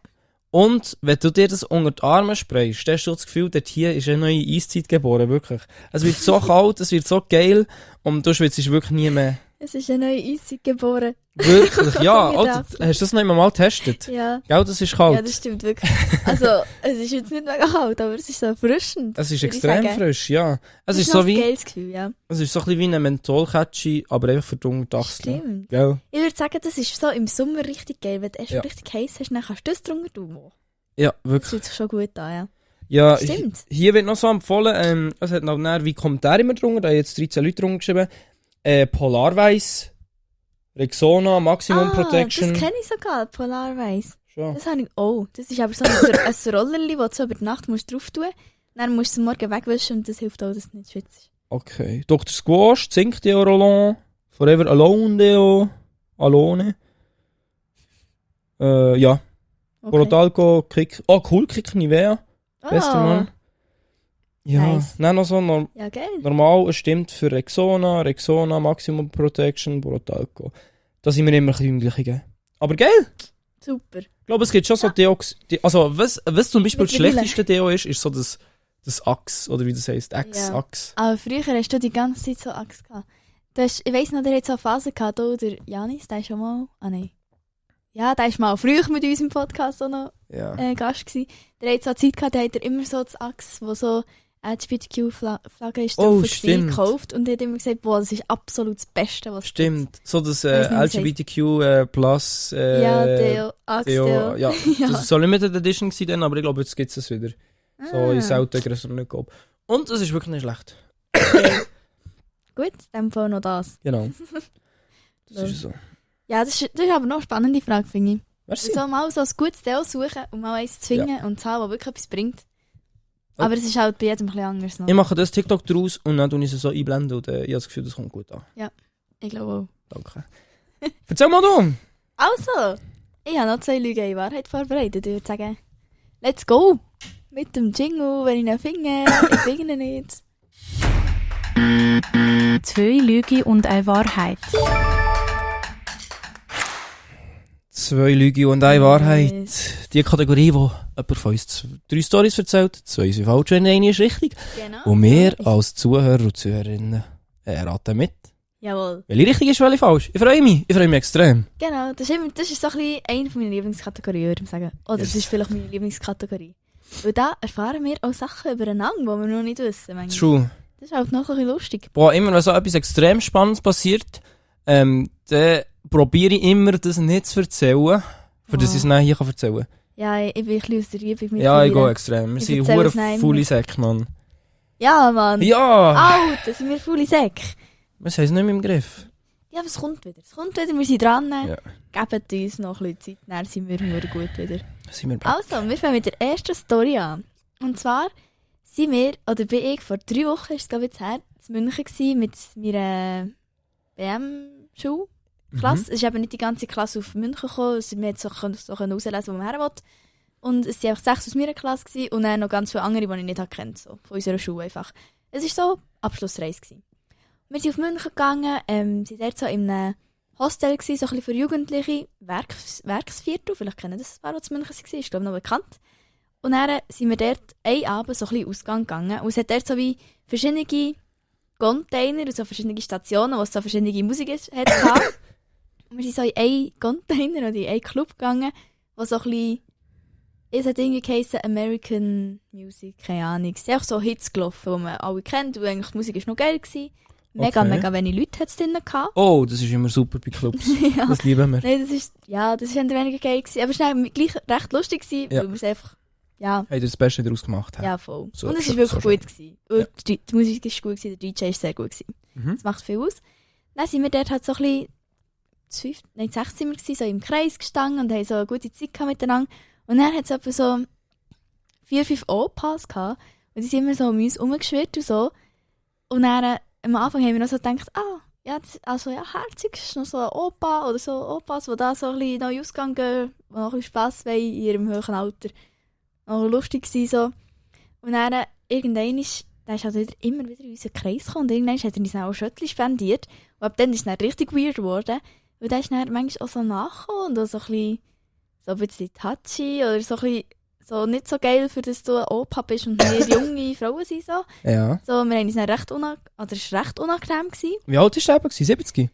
Und wenn du dir das unter die Arme sprayst, hast du das Gefühl, dort hier ist eine neue Eiszeit geboren, wirklich. Es wird so kalt, es wird so geil und du schwitzt wirklich nie mehr. Es ist eine neue Eiszeit geboren. Wirklich, ja. Ja, Alter, hast du das noch einmal getestet? Ja. Gell, das ist kalt. Ja, das stimmt wirklich. Also, es ist jetzt nicht mega kalt, aber es ist so erfrischend. Es ist würde ich extrem sagen. frisch, ja. Es ist noch so ein wie, geiles Gefühl, ja. es ist so ein bisschen wie eine Mentholketsche, aber einfach für die Unterachsel. Stimmt. Gell? Ich würde sagen, das ist so im Sommer richtig geil. Wenn du erst Ja. richtig heiß hast, dann kannst du das drunter tun. Ja, Das wirklich. fühlt sich schon gut an, ja. Ja, Stimmt. hier wird noch so empfohlen, es hat noch näher wie Kommentare immer drunter, da haben jetzt 13 Leute drunter geschrieben, Polarweiss, Rexona, Maximum Protection. Das kenne ich sogar, Polarweiss. Schon. Das habe ich auch. Das ist aber so ein Rollerli, das du über die Nacht musst drauf tun musst. Dann musst du es am Morgen wegwischen und das hilft auch, dass du nicht schwitzt. Okay. Dr. Squash, Zink Deo Rollon, Forever Alone Deo, Alone. Ja. Okay. Borotalco, Kick. Oh, cool, Kick Nivea. Beste Mann. Ja, Nice. dann noch so Ja, geil. normal stimmt für Rexona, Maximum Protection, Borotalco. Da sind wir immer ein bisschen im gleichen. Aber geil! Super. Ich glaube, es gibt schon so Deos. Also, was zum Beispiel das Mittlerweile. schlechteste Deo ist so das Axe, oder wie das heisst. Ja. Axe. Aber früher hast du die ganze Zeit so Angst gehabt. Ich weiss noch, der hat so eine Phase gehabt, da der Janis, der ist schon mal... Ah nein. Ja, der ist mal früher mit uns im Podcast auch noch Ja. Gast gewesen. Der hat so eine Zeit gehabt, da hat er immer so das Axe, wo so LGBTQ-Flagge ist, Oh, drauf stimmt. gekauft. Und er hat immer gesagt, boah, das ist absolut das Beste, was es Stimmt. So das Weiss nicht, wie es LGBTQ plus gibt. Ja, Deo, Axe, Deo. Deo. Ja, Ja. das ist so Limited Edition gewesen dann, aber ich glaube, jetzt gibt es wieder. So in seltenen grösseren nicht gehabt. Und es ist wirklich nicht schlecht. Gut, in dem Fall noch das. Genau. Das ist so. Ja, das ist aber noch eine spannende Frage, finde ich. Merci. So mal so ein gutes Deo suchen und mal eins zu finden und zu haben, das wirklich etwas bringt. Aber es ist halt bei jedem ein bisschen anders noch. Ich mache das TikTok draus und dann tue ich es so einblenden und ich habe das Gefühl, das kommt gut an. Ich glaube auch. Danke. Erzähl mal du! Also, ich habe noch 2 Lügen in Wahrheit vorbereitet. Ich würde sagen, let's go! Mit dem Jingle, wenn ich ihn finde. Ich finde ihn nicht. 2 Lügen und eine Wahrheit. 2 Lügen und eine Wahrheit. Die Kategorie, wo jemand von uns 3 Storys erzählt, 2 sind falsch und eine ist richtig. Genau. Und wir als Zuhörer und Zuhörerinnen raten mit. Jawohl. Welche richtig ist, welche falsch. Ich freue mich extrem. Genau, das ist so ein bisschen eine meiner Lieblingskategorien, würde ich sagen. Oder Yes. das ist vielleicht meine Lieblingskategorie. Weil da erfahren wir auch Sachen übereinander, die wir noch nicht wissen. manchmal. True. Das ist halt noch ein bisschen lustig. Boah, immer wenn so etwas extrem Spannendes passiert, dann probiere ich immer, das nicht zu erzählen, für dass ich es dann hier erzählen kann. Ja, ich bin ein bisschen aus der Übung mit Ja, ich dir. gehe extrem. Wir Ich sind erzähle es hure nicht faule immer. Säcke, Mann. Ja, Mann. Ja! Alter, sind wir faule Säcke. Wir haben es nicht mehr im Griff. Ja, aber es kommt wieder. Es kommt wieder, wir sind dran. Ja. Gebt uns noch ein bisschen Zeit, dann sind wir nur gut wieder. Sind wir back. Also, wir fangen mit der ersten Story an. Und zwar sind wir, oder bin ich, vor 3 Wochen, ist es glaube ich jetzt her, in München gewesen, mit meiner BM-Schule. Klasse. Es ist eben nicht die ganze Klasse auf München gekommen, also wir konnten so herauslesen, wo man her will. Und es waren einfach 6 aus meiner Klasse gewesen, und dann noch ganz viele andere, die ich nicht kannte, so, von unserer Schule einfach. Es war so Abschlussreise gewesen. Wir sind auf München gegangen, sind dort so in einem Hostel gewesen, so ein bisschen für Jugendliche, Werksviertel, vielleicht kennen das ein paar, die in München waren, ist glaube ich noch bekannt. Und dann sind wir dort einen Abend so ein bisschen Ausgang gegangen, und es hat dort so wie verschiedene Container und so verschiedene Stationen, wo es so verschiedene Musik hatte. Und wir sind so in einen Container oder in einen Club gegangen, wo so ein bisschen, es hat irgendwie geheissen American Music, keine Ahnung. Es sind auch so Hits gelaufen, die man alle kennt, und eigentlich die Musik war noch geil gewesen. Mega, Okay. mega wenig Leute hat es drin gehabt. Oh, das ist immer super bei Clubs. Ja. Das lieben wir. Nein, das ist weniger geil gewesen. Aber es war dann gleich recht lustig gewesen, Ja. weil wir es einfach, ja, Habt ihr das Beste daraus gemacht? hä? ja, voll. So, Und es so- war wirklich so gut gewesen. Und die Musik ist gut gewesen, der DJ ist sehr gut gewesen. Mhm. Das macht viel aus. Dann sind wir dort halt so ein bisschen, 6 sind wir gewesen, so im Kreis gestanden und haben so eine gute Zeit gehabt miteinander. Und dann hat es etwa so 4, 5 Opas gehabt. Und die sind immer so um uns herumgeschwirrt und so. Und dann, am Anfang haben wir noch so gedacht, ja, herzig ist noch so ein Opa oder so Opas, die da so ein bisschen neu ausgegangen gehen, die noch ein bisschen Spass wollen in ihrem hohen Alter. Noch lustig gewesen, so. Und dann, irgendwann ist, der ist halt immer wieder in unseren Kreis gekommen und irgendwann hat er uns dann auch Schöttli spendiert. Und ab dann ist es dann richtig weird geworden, Und der ist dann manchmal auch so nachgekommen und auch so ein bisschen touchy oder so ein bisschen so nicht so geil, für dass du ein Opa bist und wir junge Frauen sind so. Ja. So, wir haben uns dann recht unangenehm gewesen. Wie alt war der eben? 70?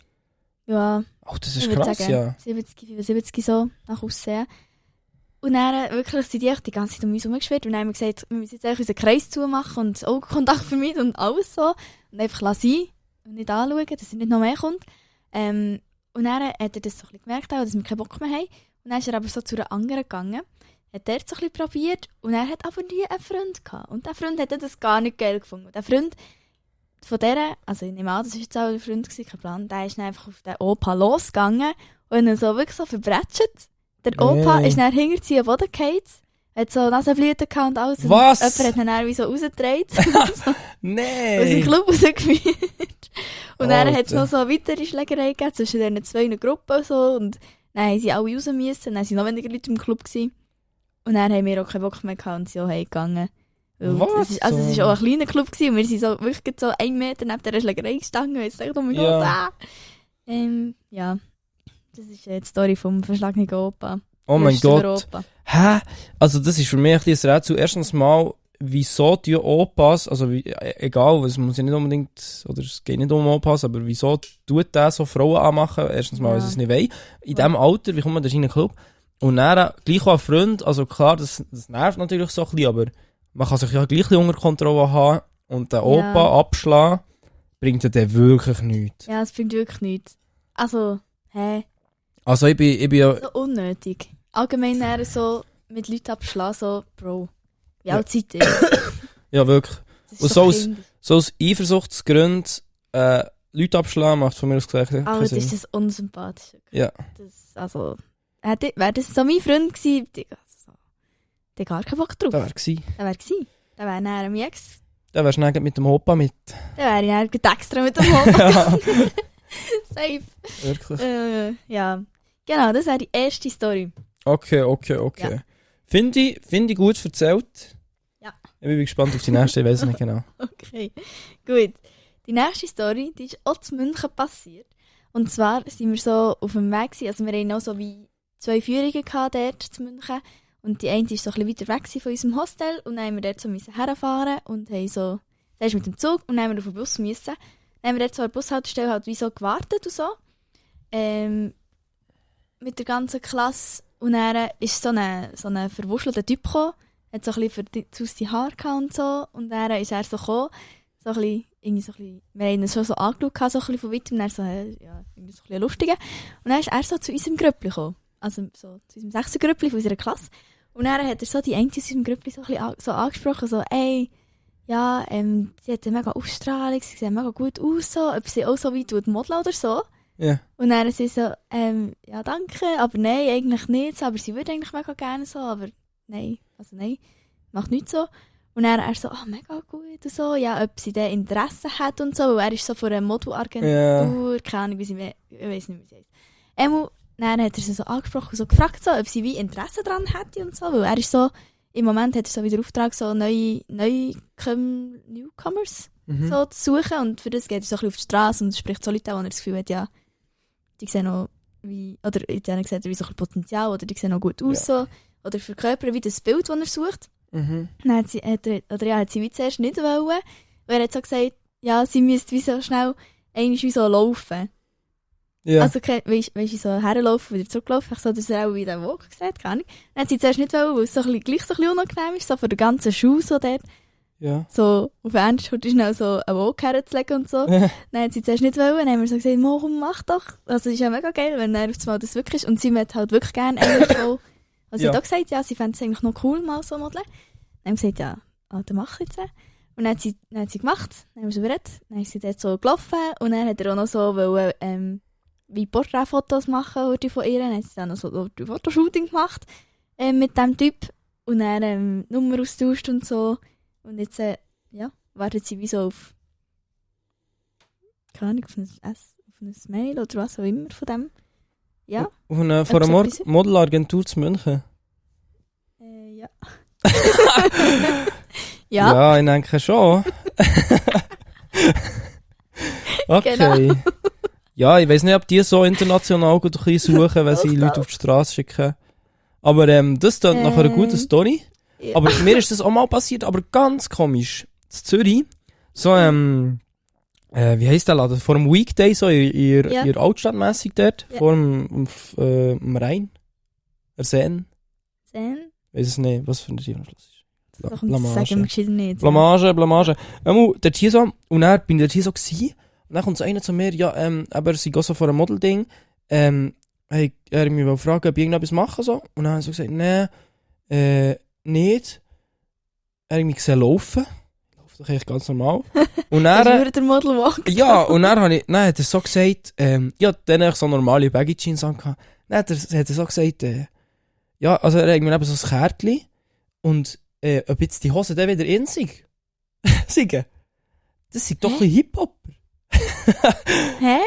Ja, Oh, das ich ist würde krass, sagen, ja. 70, 75 so, nach Aussehen. Und dann wirklich sind die echt die ganze Zeit um uns herumgeschwirrt und dann haben wir gesagt, wir müssen jetzt eigentlich unseren Kreis zumachen und Augenkontakt vermeiden und alles so. Und einfach sein und nicht anschauen, dass er nicht noch mehr kommt. Und dann hat er das so ein bisschen gemerkt, auch, dass wir keinen Bock mehr haben. Und dann ist er aber so zu einer anderen gegangen, hat der so ein bisschen probiert und er hat aber nie einen Freund gehabt. Und der Freund hat das gar nicht geil gefunden. Und der Freund von der, also ich nehme an, das war jetzt auch der Freund, kein Plan, der ist dann einfach auf den Opa losgegangen und ihn so wirklich so verbretscht. Der Opa ist dann hinter sie am Boden gefallen, hat so Nasenblüten gehabt und alles. Was? Und jemand hat ihn dann wie so rausgedreht. so aus dem Nein! Club rausgeführt. Und dann hat es Alter. noch so eine weitere Schlägerei gegeben zwischen diesen zwei Gruppen und so. Und dann haben sie alle raus müssen, dann waren noch weniger Leute im Club gewesen. Und dann haben wir auch keinen Bock mehr gehabt und sind auch heimgegangen. Weil Was? es war auch ein kleiner Club gewesen und wir sind so wirklich so 1 Meter neben dieser Schlägerei gestanden und jetzt dachte, oh mein Ja. Gott, ja. Das ist die Story vom verschlagenen Opa. Oh mein Grössten Gott. Opa. Hä? Also das ist für mich ein bisschen ein Rätsel. Erstens mal, wieso die Opas, also egal, es muss ja nicht unbedingt, oder es geht nicht um Opas, aber wieso tut der so Frauen anmachen? Erstens mal, weil sie es nicht wollen. In diesem Alter, wie kommt man da in einen Club? Und dann gleich auch ein Freund, also klar, das nervt natürlich so ein bisschen, aber man kann sich ja gleich ein bisschen unter Kontrolle haben und den Opa abschlagen, bringt ja dann wirklich nichts. Ja, es bringt wirklich nichts. Also, Also ich bin ja... so unnötig. Allgemein eher so mit Leuten abschlagen, so, Bro, wie Ja. alt seid ihr? Ja, wirklich. Das Und ist so doch aus- kindisch. So aus Eifersuchtsgründen Leute abschlagen macht von mir aus gesagt keinen Aber das Sinn. ist das unsympathisch. Ja. Das, also, wäre das so mein Freund gewesen, der gar keinen Bock drauf. Das wäre gewesen. Der wäre gewesen. Der wäre näher am Ex. Dann wärst du dann mit dem Opa mit. Der wäre ja extra mit dem Hund. Ja, Safe. wirklich. Ja. Genau, das wäre die erste Story. Okay. Ja. Finde ich gut erzählt. Ja. Ich bin gespannt auf die nächste, ich weiß es nicht genau. Okay, gut. Die nächste Story, die ist auch zu München passiert. Und zwar sind wir so auf dem Weg gewesen, also wir hatten noch so wie 2 Führungen gehabt dort zu München. Und die eine war so ein bisschen weiter weg von unserem Hostel. Und dann haben wir dort so herfahren und haben so, zuerst mit dem Zug und dann haben wir auf den Bus müssen. Dann haben wir dort so an der Bushaltestelle halt wie so gewartet und so. Mit der ganzen Klasse. Und dann ist so ein verwuschelter Typ gekommen. Hat so ein bisschen verdutzte Haare gehabt und so. Und dann ist er so gekommen. So ein bisschen, irgendwie so ein bisschen, wir haben ihn schon so angeschaut, so ein bisschen von weitem. Und dann so, ja, irgendwie so ein bisschen lustig. Und dann ist er so zu unserem Grüppli gekommen. Also so zu unserem 6. Grüppli von unserer Klasse. Und dann hat er so die eine aus unserem Grüppli so ein bisschen so angesprochen, so, ey, ja, sie hat eine mega Ausstrahlung, sie sieht mega gut aus, so, ob sie auch so weit modeln oder so. Ja. Und dann sie so, ja, danke, aber nein, eigentlich nicht so, aber sie würde eigentlich mega gerne so, aber nein, macht nichts so. Und dann er so, mega gut und so, ja, ob sie da Interesse hat und so, weil er ist so von einer Modelagentur, keine Ahnung, ich weiß nicht, wie sie heißt. Dann hat er sie so angesprochen und so gefragt, so, ob sie wie Interesse daran hätte und so, weil er ist so, im Moment hat er so wieder Auftrag, so neue Newcomers Mhm. so zu suchen und für das geht er so ein bisschen auf die Straße und spricht so Leute an, wo er das Gefühl hat, ja, die sehen noch wie, oder in denen sieht er wie so ein bisschen Potenzial oder die sehen noch gut aus, so, oder verkörpern wie das Bild, das er sucht. Mhm. Dann hat sie wie zuerst nicht wollen, weil er hat so gesagt, ja, sie müsste wie so schnell eigentlich wie so laufen. Ja. Also, weißt du, so herlaufen, wieder zurücklaufen, ich so, dass er auch wieder Walk gesagt, keine Ahnung. Dann hat sie zuerst nicht wollen, weil es so gleich so ein bisschen unangenehm ist, so von der ganzen Schuhe so dort, Ja. so auf Ernst heute schnell so einen Walk herzulegen und so. Dann hat sie zuerst nicht wollen, dann haben wir so gesagt, komm, mach doch. Also, ist ja mega geil, wenn er auf einmal das wirklich ist. Und sie möchte halt wirklich gerne eigentlich auch, also sie hat auch gesagt, ja, sie fände es eigentlich noch cool, mal so modeln. Dann haben wir gesagt, ja, dann mach jetzt. Und dann hat sie gemacht, dann haben wir so geredet, dann ist sie dort so gelaufen und dann hat er auch noch so wollen, wie Porträtfotos machen würde von ihr. Dann hat sie dann noch so ein Fotoshooting gemacht mit diesem Typ und dann Nummer austauscht und so. Und jetzt wartet sie wie so auf, keine Ahnung, auf ein Mail oder was auch immer von dem. Ja. Von einer etwas? Modelagentur zu München. Ja. Ja. Ja, ich denke schon. Okay. Genau. Ja, ich weiss nicht, ob die so international gut ein bisschen suchen, wenn sie Leute auf die Straße schicken. Aber das klingt nach einer guten Story. Ja. Aber mir ist das auch mal passiert, aber ganz komisch. In Zürich, so, wie heisst der Laden? Vor dem Weekday, so in ihr Altstadtmässig dort, Ja. vor dem am Rhein. Der Seine. Dann? Weiss es nicht, was für ein Tierschluss ist. Doch, das sagen wir gescheiter nicht. Blamage. Dort hier so, und dann bin ich dort hier so gewesen, und dann kommt so einer zu mir, ja, aber sie geht so vor einem Model-Ding, hey, er mich fragen, ob ich irgendetwas mache, so. Und dann habe ich so gesagt, nee, nicht. Er hat mich gesehen laufen. Läuft doch eigentlich ganz normal. Und Das dann, würde der Model walk. ja, und dann hat er so gesagt, ja, dann habe ich so normale Baggy-Jeans angehabt. Dann hat er so gesagt, ja, also er hat mir eben so ein Kärtchen und ob jetzt die Hose dann wieder in sich. Sagen. Das ist doch ein bisschen Hip-Hop. Hä?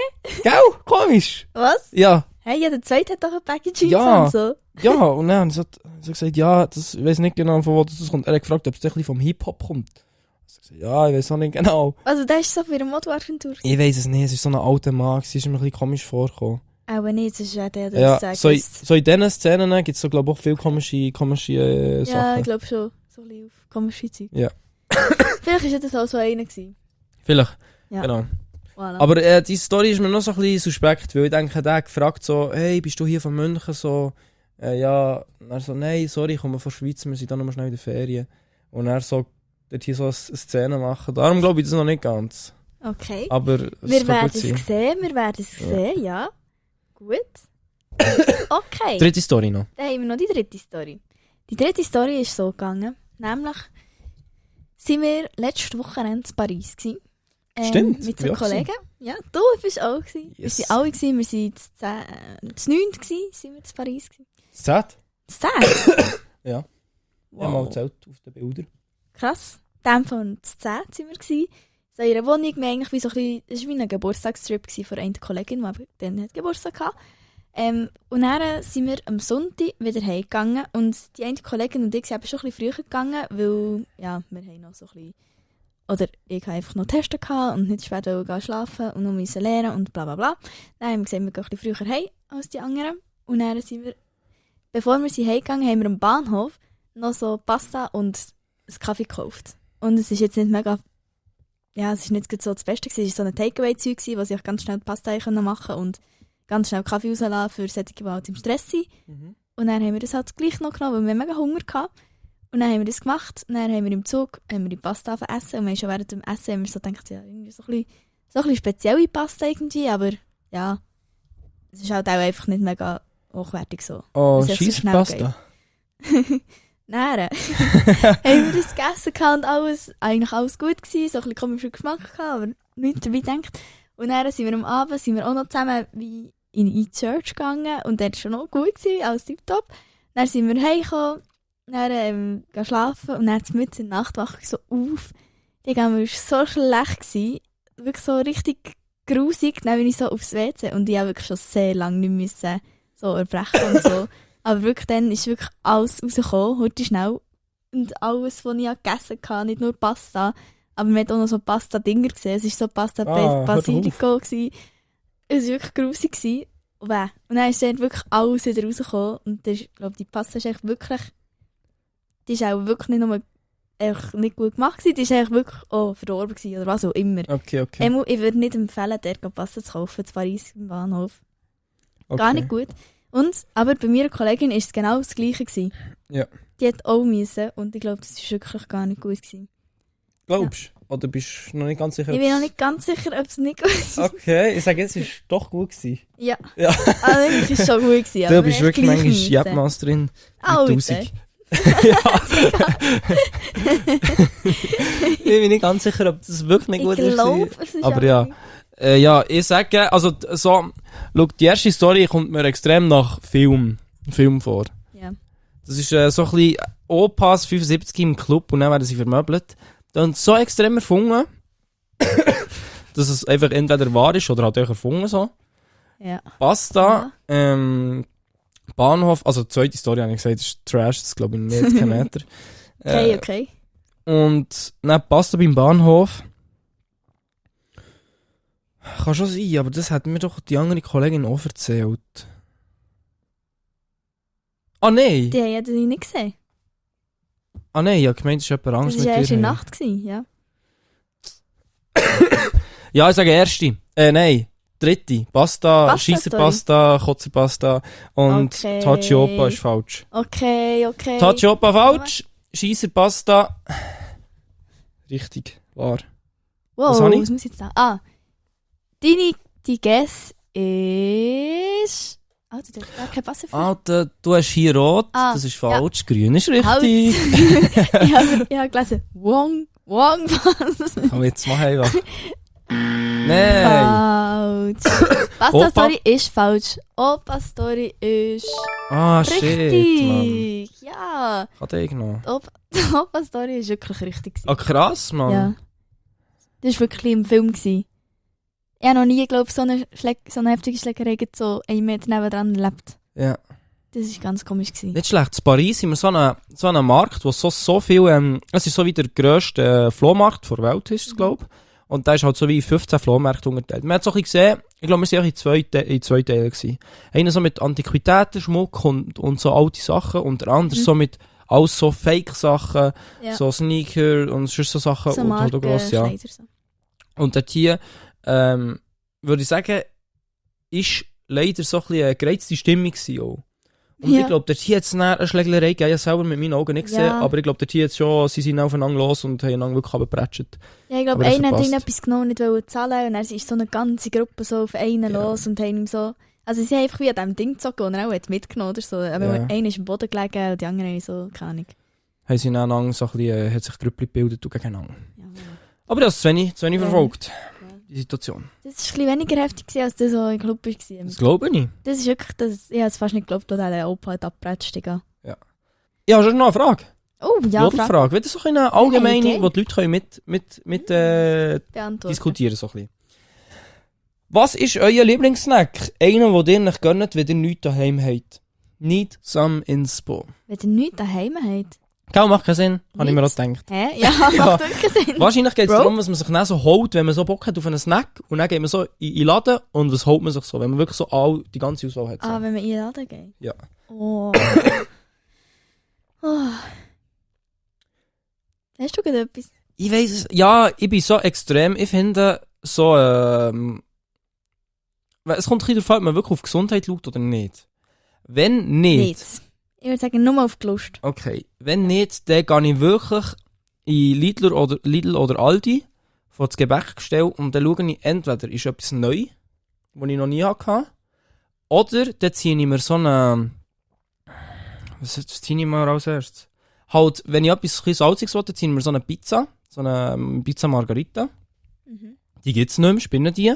Gell? Komisch. Was? Ja, Hey, ja, der Zweite hat doch ein Baggy Jeans Ja. an, so. ja, und dann hat er so gesagt, ja, ich weiss nicht genau, von wo das kommt. Er hat gefragt, ob es ein bisschen vom Hip-Hop kommt. Ich habe gesagt, ja, ich weiss auch nicht genau. Also, der ist so für eine Modeagentur. Ich weiss es nicht, es ist so ein alter Mann, es ist mir ein bisschen komisch vorgekommen. Aber nicht, das ist ja der, der Ja, das so sagt. in diesen Szenen gibt es so, glaube ich, auch viele komische Ja, Sachen. ich glaube schon. So ein bisschen auf komische Zeit. Ja. Vielleicht war das auch so einer gewesen. Vielleicht, Ja. genau. Voilà. Aber die Story ist mir noch so ein bisschen suspekt, weil ich denke, der hat gefragt so, hey, bist du hier von München? So, ja, und er so, nein, sorry, ich komme von der Schweiz, wir sind da nochmal schnell in der Ferien. Und er so, dort hier so eine Szene machen. Darum glaube ich das noch nicht ganz. Okay. Aber es Wir kann werden gut es sein. sehen, ja. Gut. Okay. Dritte Story noch. Dann haben wir noch die dritte Story. Die dritte Story ist so gegangen, nämlich sind wir letzte Wochenende in Paris gewesen. Stimmt, Mit bin so auch Kollegen. Ja, du bist auch gewesen. Wir Yes. sind alle gewesen, wir sind zu 9 gewesen, sind wir in Paris gewesen. Z? Zu 10? Ja. Ich habe mal erzählt auf den Bildern. Krass. Dann von zu 10 sind wir gewesen. So in ihrer Wohnung, wir eigentlich wie so ein bisschen, das war wie ein Geburtstagstrip von einer Kollegin, die aber dann hat Geburtstag hatte. Und dann sind wir am Sonntag wieder heimgegangen und die eine Kollegin und ich sind eben schon ein bisschen früher gegangen, weil, ja, wir haben noch so ein bisschen, oder ich hatte einfach noch Testen gehabt und nicht spät gehen schlafen und noch müssen lernen und bla bla bla. Dann haben wir gesagt, wir gehen ein bisschen früher heim als die anderen. Und dann sind wir, bevor wir heimgegangen sind, haben wir am Bahnhof noch so Pasta und einen Kaffee gekauft. Und es ist jetzt nicht mega, ja, es ist nicht so das Beste gewesen. Es war so ein Takeaway-Zeug, wo sie auch ganz schnell die Pasta machen konnten und ganz schnell Kaffee rauslassen für solche, die halt im Stress sind. Und dann haben wir das halt gleich noch genommen, weil wir mega Hunger hatten. Und dann haben wir das gemacht. Und dann haben wir im Zug die Pasta essen. Und wir haben schon während dem Essen haben wir so gedacht, ja, irgendwie so ein bisschen spezielle Pasta irgendwie. Aber ja, es ist halt auch einfach nicht mega hochwertig so. Oh, Dass es so schnell Scheisspasta. Dann haben wir das gegessen und eigentlich alles gut gewesen. So ein bisschen komischer Geschmack gehabt, aber nichts dabei gedacht. Und dann sind wir am Abend auch noch zusammen wie in die Church gegangen und dort war schon noch gut gewesen, alles tipptopp. Dann sind wir heimgekommen, dann gehen schlafen und dann mitten in der Nacht wache ich so auf. Die war so schlecht gewesen, wirklich so richtig grusig. Dann bin ich so aufs WC und ich habe wirklich schon sehr lange nicht müssen so erbrechen und so. Aber wirklich dann ist wirklich alles rausgekommen, heute schnell. Und alles, was ich gegessen habe, nicht nur Pasta, aber man hat auch noch so Pasta-Dinger gesehen. Es war so Pasta Basilico gewesen. Es war wirklich grusig gewesen. Und dann ist dann wirklich alles wieder rausgekommen. Und ich glaube, die Pasta ist echt wirklich, die ist auch wirklich nicht nur einfach nicht gut gemacht gewesen, die ist eigentlich wirklich auch verdorben gewesen, oder was auch immer. Okay. Ich würde nicht empfehlen, dort Pasta zu kaufen, in Paris im Bahnhof. Okay. Gar nicht gut. Aber bei meiner Kollegin war es genau das Gleiche gewesen. Ja. Die hat auch müssen und ich glaube, das war wirklich gar nicht gut gewesen. Glaubst du? Oder bist du noch nicht ganz sicher? Ich bin noch nicht ganz sicher, ob es nicht gut ist. Okay, ich sage jetzt, es war doch gut gewesen. Ja. Ja. Also eigentlich ist es schon gut gewesen. Du aber bist wir wirklich haben manchmal gleich Jabmasterin mit Alter. 1000. Ja. Ich bin nicht ganz sicher, ob das wirklich nicht gut Ich ist. glaube, es ist Aber auch ja. nicht. Ja, ich sage, also so, schau, die erste Story kommt mir extrem nach Film vor. Ja. Das ist so ein bisschen Opas 75 im Club und dann werden sie vermöbelt. Dann so extrem erfunden, dass es einfach entweder wahr ist oder halt auch erfunden so. Ja. Pasta, Bahnhof, also die zweite Story habe ich gesagt, das ist Trash, das glaube ich nicht, kein Meter. Okay. Und dann Pasta beim Bahnhof. Kann schon sein, aber das hat mir doch die andere Kollegin auch erzählt. Ah nein! Die haben ja das nicht gesehen. Ah nein, ich habe gemeint, es ist jemand anderes Das war mit erst dir. in der Nacht, ja. Ja, ich sage erste. Nein. Dritte. Pasta, Pasta Scheisserpasta, Kotzerpasta und Okay. Taciopa ist falsch. Okay. Taciopa falsch, Scheisserpasta richtig, wahr. Wow, Was habe ich? was muss ich jetzt sagen? Die Guess ist... Alter, da ist gar kein Wasser für. Alter, du hast hier rot, Ah, das ist falsch, grün ist richtig. Halt. ich habe gelesen, Wong, was? Aber jetzt mach einfach. Nein! Falsch. Pasta-Story ist falsch. Opa-Story ist Ah, shit, Mann. richtig. Ja. Hat ich noch. Die Opa-Story ist wirklich richtig. Ah, krass, Mann. Ja. Das war wirklich im Film. Ich habe noch nie, glaube ich, so eine heftige Schlägerei so 1 Meter nebenan erlebt. Ja. Das war ganz komisch. Nicht schlecht. In Paris haben wir so einen Markt, wo so viel, es ist so wie der grösste Flohmarkt der Welt, ist es, glaube ich. Und da ist halt so wie 15 Flohmärkte unterteilt. Man hat es auch ein bisschen gesehen, ich glaube, wir waren auch in zwei Teilen gewesen. Einer so mit Antiquitäten, Schmuck und so alte Sachen und der andere so mit alles so Fake-Sachen, Ja. so Sneaker und sonst so Sachen. So und halt auch gross, ja. Markenkleider so. Und dort hier, würde ich sagen, ist leider so ein bisschen eine gereizte Stimmung gewesen auch. Und Ja. ich glaube, dort hier hat es eine Schlägerei gegeben, ich habe selber mit meinen Augen nicht gesehen, Ja. aber ich glaube, dort hier jetzt schon, sie sind aufeinander los und haben einander wirklich abgepratscht. Ja, ich glaube, Aber das einer hat verpasst. irgendetwas genommen, nicht wollte zahlen und dann ist so eine ganze Gruppe so auf einen Ja. los und haben ihm so... Also sie haben einfach wie an diesem Ding gezogen und er auch hat mitgenommen oder so. Aber Ja. einer ist am Boden gelegen und die anderen haben so, keine Ahnung. Haben sie einander so ein bisschen, hat sich Grüppli gebildet und gegeneinander. Ja. Aber das habe ich zu wenig Ja. verfolgt, Ja. die Situation. Das war ein bisschen weniger heftig gewesen, als das, was im Club war. Das glaube ich. Das ist wirklich... Das, ich habe es fast nicht geglaubt, dass der Opa hat abgepratscht. Ich habe schon noch eine Frage. Oh, ja, Frage. Frage. Wieder so eine allgemeine, Okay. die die Leute können mit beantworten. diskutieren so ein bisschen. Was ist euer Lieblingssnack? Einer, den ihr nicht gönnt, wenn ihr nichts daheim habt. Need some inspo. Wenn ihr nichts daheim habt. Kaum macht keinen Sinn, habe ich mir auch Nichts? gedacht. Hä? Ja, Ja. macht wirklich Sinn. Wahrscheinlich geht es Bro? darum, was man sich dann so holt, wenn man so Bock hat auf einen Snack und dann geht man so in den Laden und was holt man sich so, wenn man wirklich so die ganze Auswahl hat. So. Ah, wenn man in den Laden geht? Ja. Oh. Oh. Hast du gerade etwas? Ich weiss es, ja, ich bin so extrem, ich finde so, es kommt ein bisschen darauf an, ob man wirklich auf Gesundheit schaut oder nicht. Wenn nicht, Nichts. Ich würde sagen, nur auf die Lust. okay, wenn nicht, dann gehe ich wirklich in Lidl oder Aldi vor das Gebäckgestell und dann schaue ich, entweder ist etwas neu, das ich noch nie hatte, oder dann ziehe ich mir so eine, was ziehe ich mir als erstes? Halt, wenn ich etwas ein bisschen Salziges will, dann ziehe ich mir so eine Pizza, so eine Pizza Margarita. Die gibt's nicht mehr, spinnen die.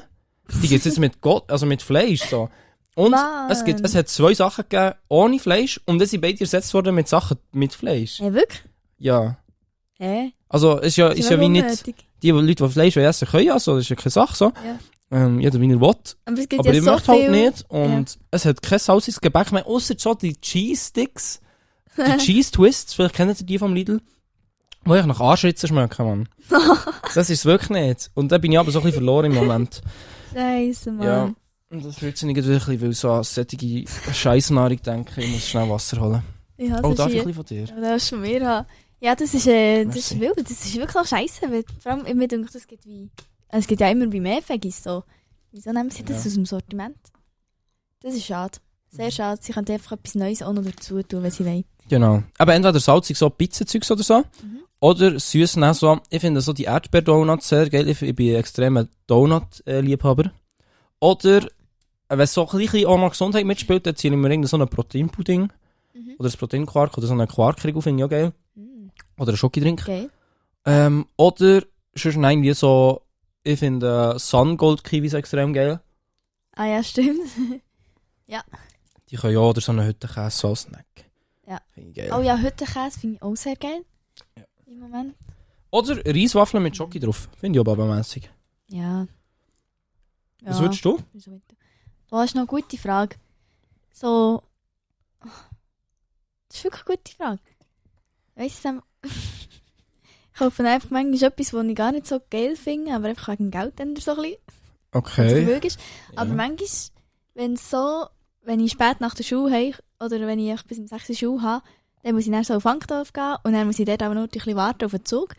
Die gibt's jetzt mit Fleisch, so. Und Mann. es hat 2 Sachen gegeben ohne Fleisch und dann sind beide ersetzt worden mit Sachen mit Fleisch. Hä, wirklich? Ja. Hä? Also, ist ja wie nicht, die Leute, die Fleisch essen können, also, das ist ja keine Sache, so. Ja. Jeder wie er will. Aber es gibt Aber ja ich so möchte halt viel... nicht. Und es hat kein salziges Gebäck mehr, außer schon die Cheese Sticks. Die Cheese Twists, vielleicht kennt ihr die vom Lidl. Wo ich nach Anschritzen schmecken, Mann. Das ist es wirklich nicht. Und da bin ich aber so ein bisschen verloren im Moment. Scheisse, Mann. Ja. Und das fühlt sich nicht wirklich, weil so an solche Scheissnahrung denke, ich muss schnell Wasser holen. Ich hasse Oh, darf ich hier. ein bisschen von dir? Ja, das ist von mir haben. Ja, das ist Merci. wild. Das ist wirklich auch scheisse. Weil, vor allem, mir denke, es gibt ja immer wie mehr Veggies. So. Wieso nehmen sie das Ja. aus dem Sortiment? Das ist schade. Sehr schade. Sie können einfach etwas Neues auch noch dazu tun, wenn sie wollen. Genau. Aber entweder salzig, so Pizzazeugs oder so. Oder süß, so. Ich finde so die Erdbeer-Donuts sehr geil. Ich bin ein extremer Donut-Liebhaber. Oder, wenn so ein bisschen auch noch Gesundheit mitspielt, dann ziehe ich mir irgendeinen so einen Proteinpudding. Oder ein Proteinquark oder so einen Quark-Krieg auf, finde ich auch geil. Oder einen Schokidrink. Okay. Oder, sonst irgendwie so, ich finde Sun-Gold-Kiwis extrem geil. Ah ja, stimmt. Die können ja oder so einen Hüttenkäse so als Snack. Ja. Finde ich geil. Oh ja, Hüttenkäse finde ich auch sehr geil. Ja. Im Moment. Oder Reiswaffeln mit Schoki drauf. Finde ich auch babamässig. Ja. Was würdest du? Das ist noch eine gute Frage. So. Das ist wirklich eine gute Frage. Weißt du, ich kaufe einfach manchmal etwas, was ich gar nicht so geil finde, aber einfach wegen Geld dann so ein bisschen. Okay. möglich ist. Aber manchmal, wenn ich spät nach der Schule habe, oder wenn ich bis um 6 Uhr Schule habe, dann muss ich dann so auf Wankdorf gehen und dann muss ich dort auch noch ein bisschen warten auf den Zug.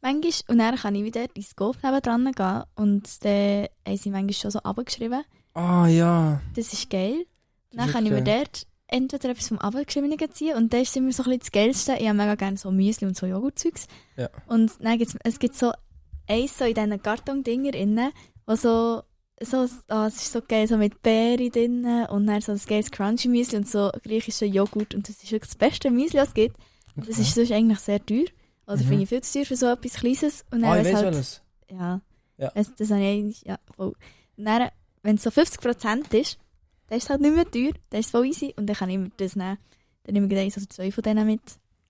Manchmal, und dann kann ich wieder ins Scope nebendran gehen und dann haben sie manchmal schon so runtergeschrieben. Ah, ja. Das ist geil. Das Dann ist kann ich mir okay. dort entweder etwas vom Abgeschriebenen ziehen und das ist immer so ein bisschen das Geilste. Ich habe mega gerne so Müsli und so Joghurtzeugs. Ja. Und dann es gibt so eins so in diesen Kartondinger innen, wo so es ist so geil, so mit Beeren drin und dann so das geiles Crunchy Müsli und so griechischer Joghurt und das ist wirklich das beste Müsli, was es gibt. Und das ist sonst eigentlich sehr teuer. Oder finde ich viel zu teuer für so etwas Kleines. Und dann Ich weiss weiss halt, alles. ja. Ja. Das habe ich eigentlich, ja, voll. Und dann, wenn es so 50% ist, dann ist es halt nicht mehr teuer, dann ist es voll easy und dann kann ich mir das nehmen. Dann nehme ich gleich so 2 von denen mit.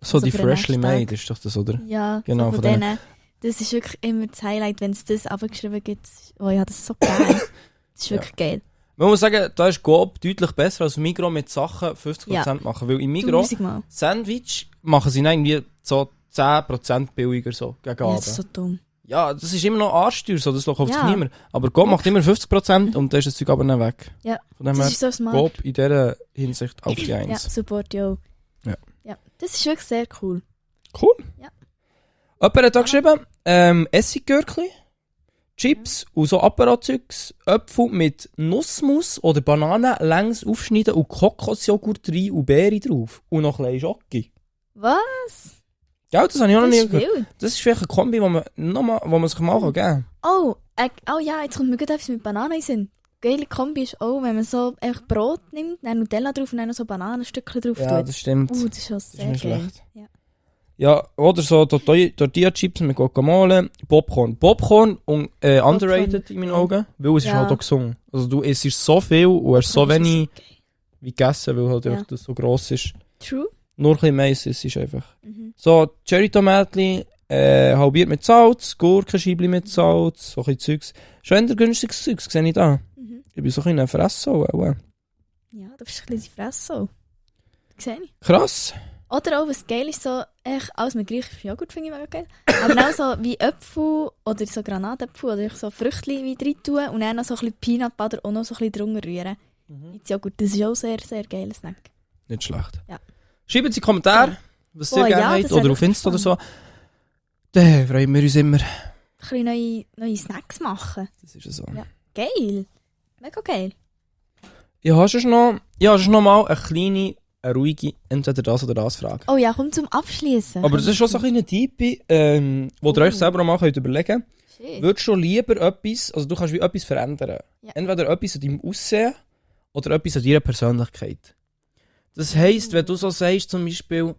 So Also die für den Freshly nächsten Tag. Made ist doch das, oder? Ja, Genau, so von von denen. denen. Das ist wirklich immer das Highlight, wenn es das abgeschrieben gibt. Oh, ich habe das so geil. Das ist wirklich geil. Man muss sagen, da ist Coop deutlich besser als Migros mit Sachen 50% machen. Weil im Migros 1000-mal. Sandwich machen sie irgendwie so 10% billiger so gegen Ja, Abend. das ist so dumm. Ja, das ist immer noch arschteuer, so, das kauft sich Ja. niemand. Aber Coop macht immer 50% und dann ist das Zeug aber nicht weg. Ja, Von dem das her, ist so smart. Coop in dieser Hinsicht auf die Ja, 1. Support, yo. Ja. Das ist wirklich sehr cool. Cool. Ja. Jemand hat da geschrieben, Essiggürkli, Chips und so Apparat-Zeugs, Äpfel mit Nussmus oder Bananen längs aufschneiden und Kokosjoghurt rein und Beere drauf. Und noch ein bisschen Schoki. Was? Gell, das habe ich auch noch Das nie ist gehört. wild. Das ist vielleicht eine Kombi, wo man sich mal geben kann. Oh ja, jetzt kommt mir gut etwas mit Bananen in den Sinn. Geile Kombi ist auch, wenn man so einfach Brot nimmt, dann Nutella drauf und dann noch so Bananenstückchen drauf Ja, tut. das stimmt. Das ist schon Das ist sehr nicht geil. schlecht. Ja. Ja, oder so Tortilla-Chips mit Guacamole, Popcorn. Popcorn und underrated in meinen Augen, weil es ist Ja. halt auch gesungen. Also du isst so viel und hast so Das ist wenig geil. wie gegessen, weil halt Ja. einfach das so gross ist. True. Nur ein bisschen mehr ist es einfach. Mhm. So, Cherry-Tomatli, halbiert mit Salz, Gurkenscheibli mit Salz, so ein bisschen Zeugs. Schon eher günstiges Zeugs, sehe ich da. Mhm. Ich bin so ein bisschen Fresse auch. Ja, du bist ein bisschen die Fresse so. Sehe ich. Krass. Oder auch, was geil ist, so, echt alles mit griechischem Joghurt finde ich mega geil. Aber auch so wie Äpfel oder so Granatäpfel oder so Früchtchen wie drin tun und dann noch so ein bisschen Peanut Butter und noch so ein bisschen drunter rühren. Ins Joghurt, das ist auch sehr, sehr geiler Snack. Nicht schlecht. Ja. Schreibt sie Kommentare, was ihr Oh, gerne ja, habt, das oder wäre auf Insta oder spannend. so. Dann freuen wir uns immer. Ein bisschen neue Snacks machen. Das ist so. Ja. Geil. Mega geil. Ja, hast du noch mal eine kleine, eine ruhige, entweder das oder das Frage. Oh ja, komm zum Abschließen. Aber das ist schon so ein kleiner Typ, wo ihr euch selber noch mal könnt überlegen könnt. Shit. Würdest du lieber etwas, also du kannst wie etwas verändern. Ja. Entweder etwas an deinem Aussehen oder etwas an deiner Persönlichkeit. Das heisst, wenn du so sagst, zum Beispiel,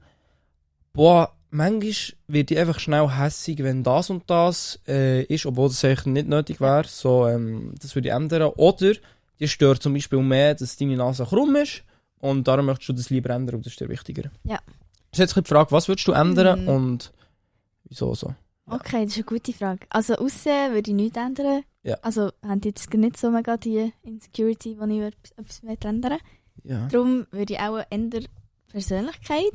boah, manchmal wird ich einfach schnell hässig, wenn das und das ist, obwohl das eigentlich nicht nötig wäre. So, das würde ich ändern. Oder dir stört zum Beispiel mehr, dass deine Nase krumm ist und darum möchtest du das lieber ändern und das ist dir wichtiger. Ja. Das ist jetzt die Frage, was würdest du ändern und wieso so? Okay, das ist eine gute Frage. Also Aussehen würde ich nichts ändern. Ja. Also haben die jetzt nicht so mega die Insecurity, wo ich etwas mehr ändern. Ja. Darum würde ich auch ändern Persönlichkeit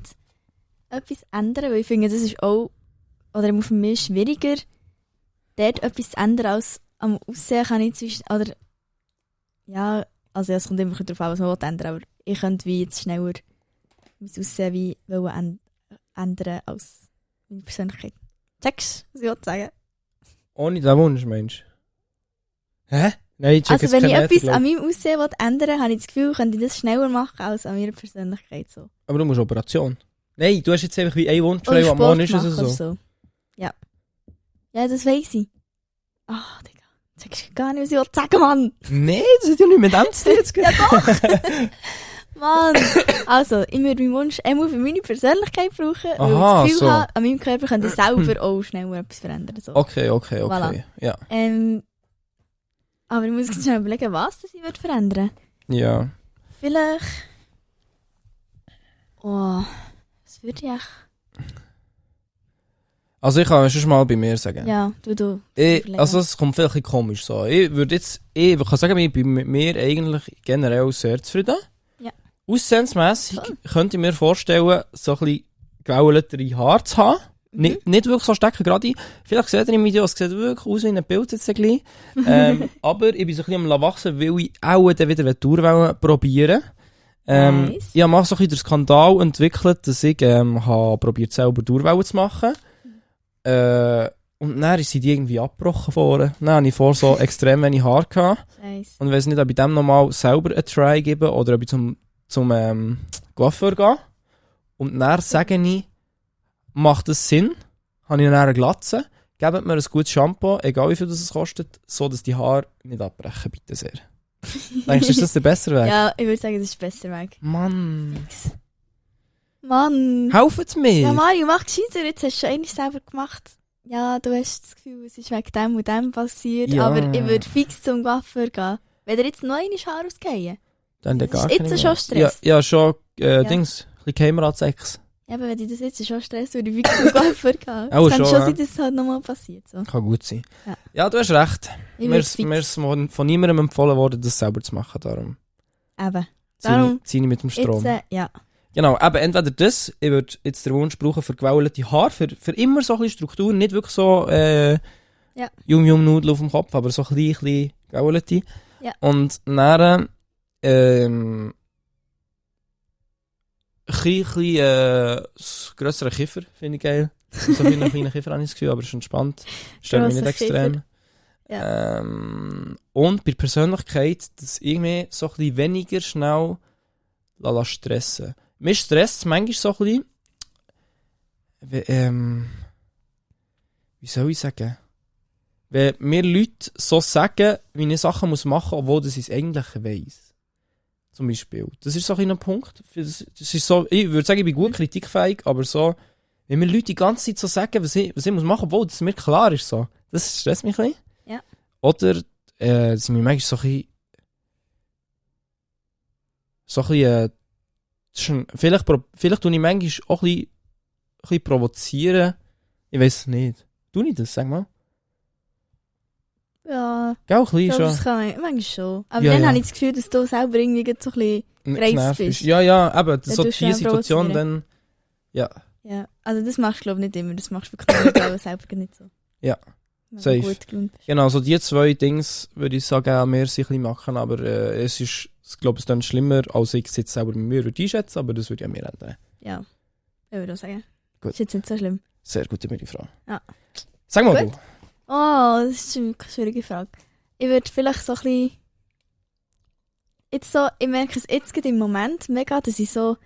etwas ändern, weil ich finde, das ist auch, oder für mich schwieriger, dort etwas zu ändern als am Aussehen kann ich zwischen, oder ja, also es kommt immer darauf an, was man ändern will, aber ich könnte wie jetzt schneller mein Aussehen wie ändern als meine Persönlichkeit. Checkst du, was ich sagen? Ohne den Wunsch, meinst du? Hä? Nein, ich check Also jetzt wenn ich keinen etwas Meter, an meinem Aussehen ändern will, habe ich das Gefühl, könnte ich das schneller machen als an meiner Persönlichkeit. So. aber du musst Operation. Nein, du hast jetzt einfach wie einen Wunsch Oder frei, am Sport Morgen ist es machen so. oder so. Ja. Ja, das weiss ich. Ah, Digga. Checkst du gar nicht, was ich sagen, Mann. Nein, das hat ja nicht mit dem zu tun jetzt. Ja doch. Mann. Also, ich würde meinen Wunsch einmal für meine Persönlichkeit brauchen, weil Aha, ich das Gefühl so. habe, an meinem Körper könnte ich selber auch schneller etwas verändern. So. Okay. Voilà. Ja. Aber ich muss jetzt schnell überlegen, was das ich würde verändern. Ja. Vielleicht... Oh, was würde ich echt... Also ich kann schon mal bei mir sagen. Ja, du. Also es kommt vielleicht ein bisschen komisch so. Ich kann sagen, ich bin mit mir eigentlich generell sehr zufrieden. Ja. Aussehensmässig Cool. könnte ich mir vorstellen, so ein bisschen gewelltere Haare zu haben. Nicht wirklich so stecken, gerade in. Vielleicht seht ihr im Video, es sieht wirklich aus wie ein Bild jetzt gleich. Aber ich bin so ein bisschen am Wachsen, weil ich auch dann wieder eine Tour probieren. Nice. Ich habe so ein bisschen den Skandal entwickelt, dass ich habe probiert selber Tourwellen zu machen. Und dann sind die irgendwie abgebrochen worden. Dann hatte ich vor so extrem wenig Haare gehabt. Nice. Und ich weiss nicht, ob ich dem nochmal selber einen Try gebe oder ob ich zum Coiffeur gehe. Und dann sage ich, macht das Sinn? Habe ich dann eine Glatze? Gebt mir ein gutes Shampoo, egal wie viel das kostet, so dass die Haare nicht abbrechen, bitte sehr. Denkst du, ist das der bessere Weg? Ja, ich würde sagen, das ist der beste Weg. Mann. Mann. Helft mir! Ja, Mario, mach gescheiter. Jetzt hast du schon einiges selber gemacht. Ja, du hast das Gefühl, es ist wegen dem und dem passiert. Ja. Aber ich würde fix zum Coiffeur gehen. Wenn er jetzt noch einmal Haar ausgehen, Dann das gar ist keine jetzt mehr. schon Stress. Ja, schon, Ja. Dings, ein bisschen Kamera-Sex. Ja, aber wenn ich das jetzt schon Stress würde, ich fix zum Coiffeur gehen. Auch Es kann schon, schon ja. sein, dass es halt nochmal passiert. So. Kann gut sein. Ja. Ja, du hast recht. Ich Mir würde ist fix. von niemandem empfohlen worden, das selber zu machen. Darum Eben. ziehe Darum, ich mit dem Strom. jetzt, ja. Genau, eben entweder das, ich würde jetzt den Wunsch brauchen für gewellte Haare, für immer so ein bisschen Struktur, nicht wirklich so Ja. Nudel auf dem Kopf, aber so ein bisschen gewellte. Ja. Und dann ein bisschen grössere Kiefer, finde ich geil. So wie ein kleiner Kiefer habe ich das Gefühl, aber es ist entspannt. Stört mich nicht Grosser extrem. Ja. Und bei der Persönlichkeit, dass ich mich so ein bisschen weniger schnell stressen. Mich stresst es manchmal so ein bisschen, wie soll ich sagen? Wenn mir Leute so sagen, wie ich Sachen machen muss, obwohl ich es eigentlich weiss. Zum Beispiel. Das ist so ein Punkt. Das ist so, ich würde sagen, ich bin gut kritikfähig, aber so, wenn mir Leute die ganze Zeit so sagen, was ich machen muss, obwohl das mir klar ist, so, das stresst mich ein bisschen. Ja. Oder, dass ich mich manchmal so ein bisschen, vielleicht tue ich manchmal auch ein bisschen provozieren. Ich weiss es nicht. Tue ich das, sag mal? Ja, Gell, ein ich bisschen glaube, schon. das kann man manchmal schon. Aber Ja, dann ja. habe ich das Gefühl, dass du selber irgendwie so ein bisschen gereizt Genervt bist. Ja, eben, Ja, so du die schnell Situation provozieren. dann, ja, Ja, also das machst du glaube ich nicht immer. Das machst du wirklich nur, weil du selber nicht so. Ja, Wenn du safe. gut gelaunt bist. genau, so die zwei Dings würde ich sagen, auch mehr sich ein bisschen machen, aber es ist, ich glaube, es ist dann schlimmer, als ich es jetzt selber bei mir würde einschätzen, aber das würde ja mir ändern. Ja, ich würde auch sagen. Gut. Ist jetzt nicht so schlimm. Sehr gute Frage. Ja. Sag mal Gut. du. Oh, das ist eine schwierige Frage. Ich würde vielleicht so ein bisschen... Jetzt so, ich merke es jetzt gerade im Moment mega, dass ich so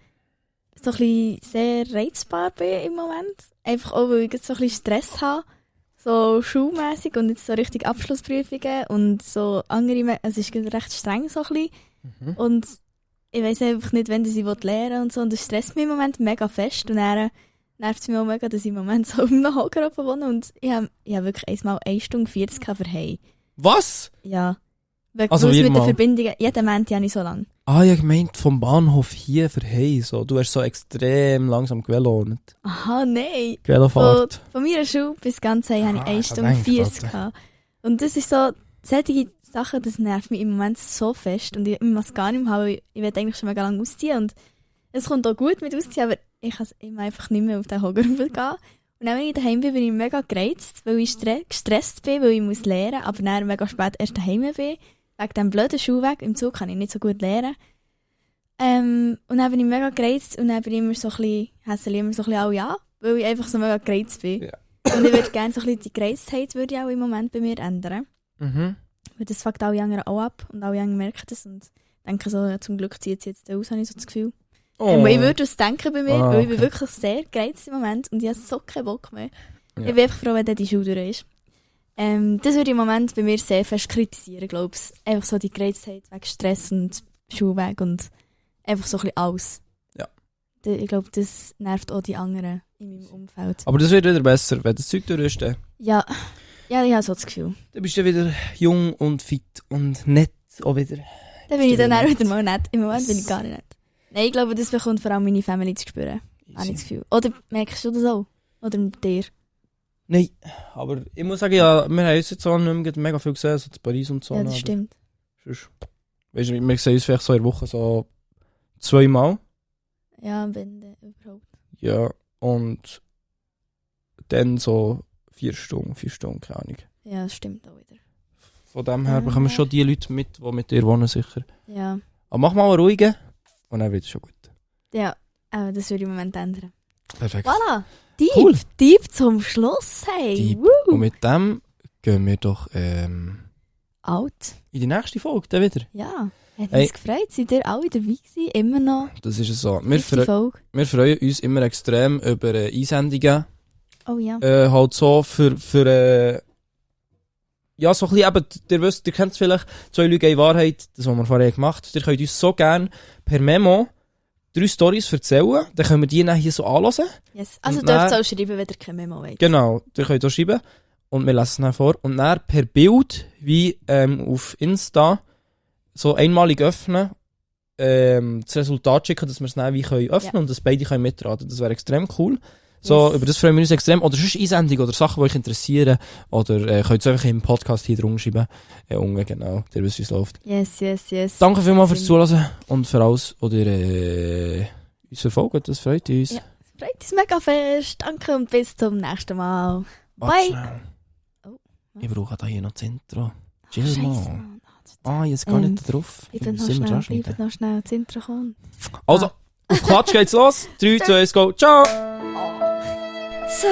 ein bisschen sehr reizbar bin im Moment. Einfach auch, weil ich jetzt so ein bisschen Stress habe. So schulmässig und jetzt so richtig Abschlussprüfungen und so andere... Also es ist gerade recht streng so ein bisschen. Und ich weiss einfach nicht, wenn ich lernen will und so. Und das stresst mich im Moment mega fest. Und dann nervt es mich auch mega, dass ich im Moment so um einen Hocker wohne. Und ich hab wirklich einmal 1 Stunde 40 für heim. Was? Ja. Wegen Also weil's mit viermal? den Verbindungen, jeden Moment ja nicht so lang. Ah, ich gemeint vom Bahnhof hier für hey, so. Du hast so extrem langsam gewelont. Aha, nein. Velofahrt. Von meiner Schule bis ganz heim habe ich 1 ich Stunde denke, 40 Alter. gehabt. Und das ist so, solche Sachen, das nervt mich im Moment so fest. Und ich muss es gar nicht mehr haben, weil ich will eigentlich schon mega lange ausziehen. Und es kommt auch gut mit ausziehen, aber ich kann immer einfach nicht mehr auf den Hogerhügel gehen. Und dann, wenn ich daheim bin ich mega gereizt, weil ich gestresst bin, weil ich muss lernen, aber dann mega spät erst daheim bin. Wegen diesem blöden Schulweg. Im Zug kann ich nicht so gut lernen. Und dann bin ich mega gereizt und dann bin ich immer so ein bisschen, hässlich immer so ein bisschen auch ja, weil ich einfach so mega gereizt bin. Ja. Und ich würde gerne so ein bisschen die Gereiztheit würde ich auch im Moment bei mir ändern. Mhm. Weil das fuckt alle anderen auch ab und alle anderen merken das und denken so, ja, zum Glück zieht es jetzt aus, habe ich so das Gefühl. Oh. Ich würde das denken bei mir, Ah, weil ich bin okay. wirklich sehr gereizt im Moment und ich habe so keinen Bock mehr. Ja. Ich bin einfach froh, wenn dann die Schule durch ist. Das würde ich im Moment bei mir sehr fest kritisieren, glaube ich. Einfach so die Gereiztheit wegen Stress und Schulweg und einfach so ein bisschen alles. Ja. Ich glaube, das nervt auch die anderen in meinem Umfeld. Aber das wird wieder besser, wenn das Zeug durch ist. Dann Ja, ich habe so das Gefühl. bist du wieder jung und fit und nett auch wieder. Dann bin ich dann auch Stimmt. wieder mal nett. Im Moment bin ich gar nicht nett. Nein, ich glaube, das bekommt vor allem meine Family zu spüren. Habe ich das Gefühl. Oder merkst du das auch? Oder mit dir? Nein, aber ich muss sagen, ja, wir haben uns jetzt auch nicht mehr mega viel gesehen, so zu Paris und so. Ja, das aber stimmt. sonst- Weißt du, wir sehen uns vielleicht so in der Woche so 2 Mal. Ja, wenn überhaupt. Ja, und dann so 4 Stunden, keine Ahnung. Ja, das stimmt auch wieder. Von dem her bekommen schon die Leute mit, die mit dir wohnen, sicher. Ja. Aber mach mal einen ruhigen und dann wird es schon gut. Ja, aber das würde ich im Moment ändern. Perfekt. Voilà! Deep, Cool. Deep zum Schluss, hey! Deep. Woo. Und mit dem gehen wir doch Out. in die nächste Folge dann wieder. Ja, hat Hey. uns gefreut. Seid ihr alle dabei gewesen? Immer noch? Das ist es so. Wir, Fünfte Folge. wir freuen uns immer extrem über Einsendungen. Oh ja. Halt so für ja, so ein bisschen eben, ihr kennt es vielleicht, 2 Lügen in Wahrheit, das, was wir vorher gemacht haben. Ihr könnt uns so gerne per Memo 3 Storys erzählen, dann können wir die dann hier so anhören. Yes. Also Und dürft ihr dann- auch schreiben, wenn ihr kein Memo wollt. Genau, ihr könnt auch schreiben und wir lesen es dann vor. Und dann per Bild, wie auf Insta, so einmalig öffnen, das Resultat schicken, dass wir es dann wie können öffnen und dass beide können mitraten. Das wäre extrem cool. So, Yes. über das freuen wir uns extrem. Oder sonst Einsendungen oder Sachen, die euch interessieren. Oder könnt ihr einfach im Podcast hier drunter schreiben. Unten, genau. Ihr wisst, wie es läuft. Yes. Danke vielmals fürs Zuhören und für alles, was ihr uns verfolgt. Das freut uns. Ja. Freut uns mega fest. Danke und bis zum nächsten Mal. Warte Bye. schnell. Oh, Ich brauche da hier noch das Intro. Chill Scheisse, mal. Mann. Jetzt gar nicht drauf. Bleibt Sind wir dran schon noch schnell. Das Intro kommt. Also, auf Klatsch geht's los. 3, 2, 1, go. Ciao! So,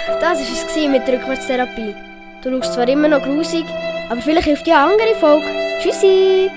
das war es mit der Rückwärtstherapie. Du schaust zwar immer noch grusig, aber vielleicht hilft ja eine andere Folge. Tschüssi!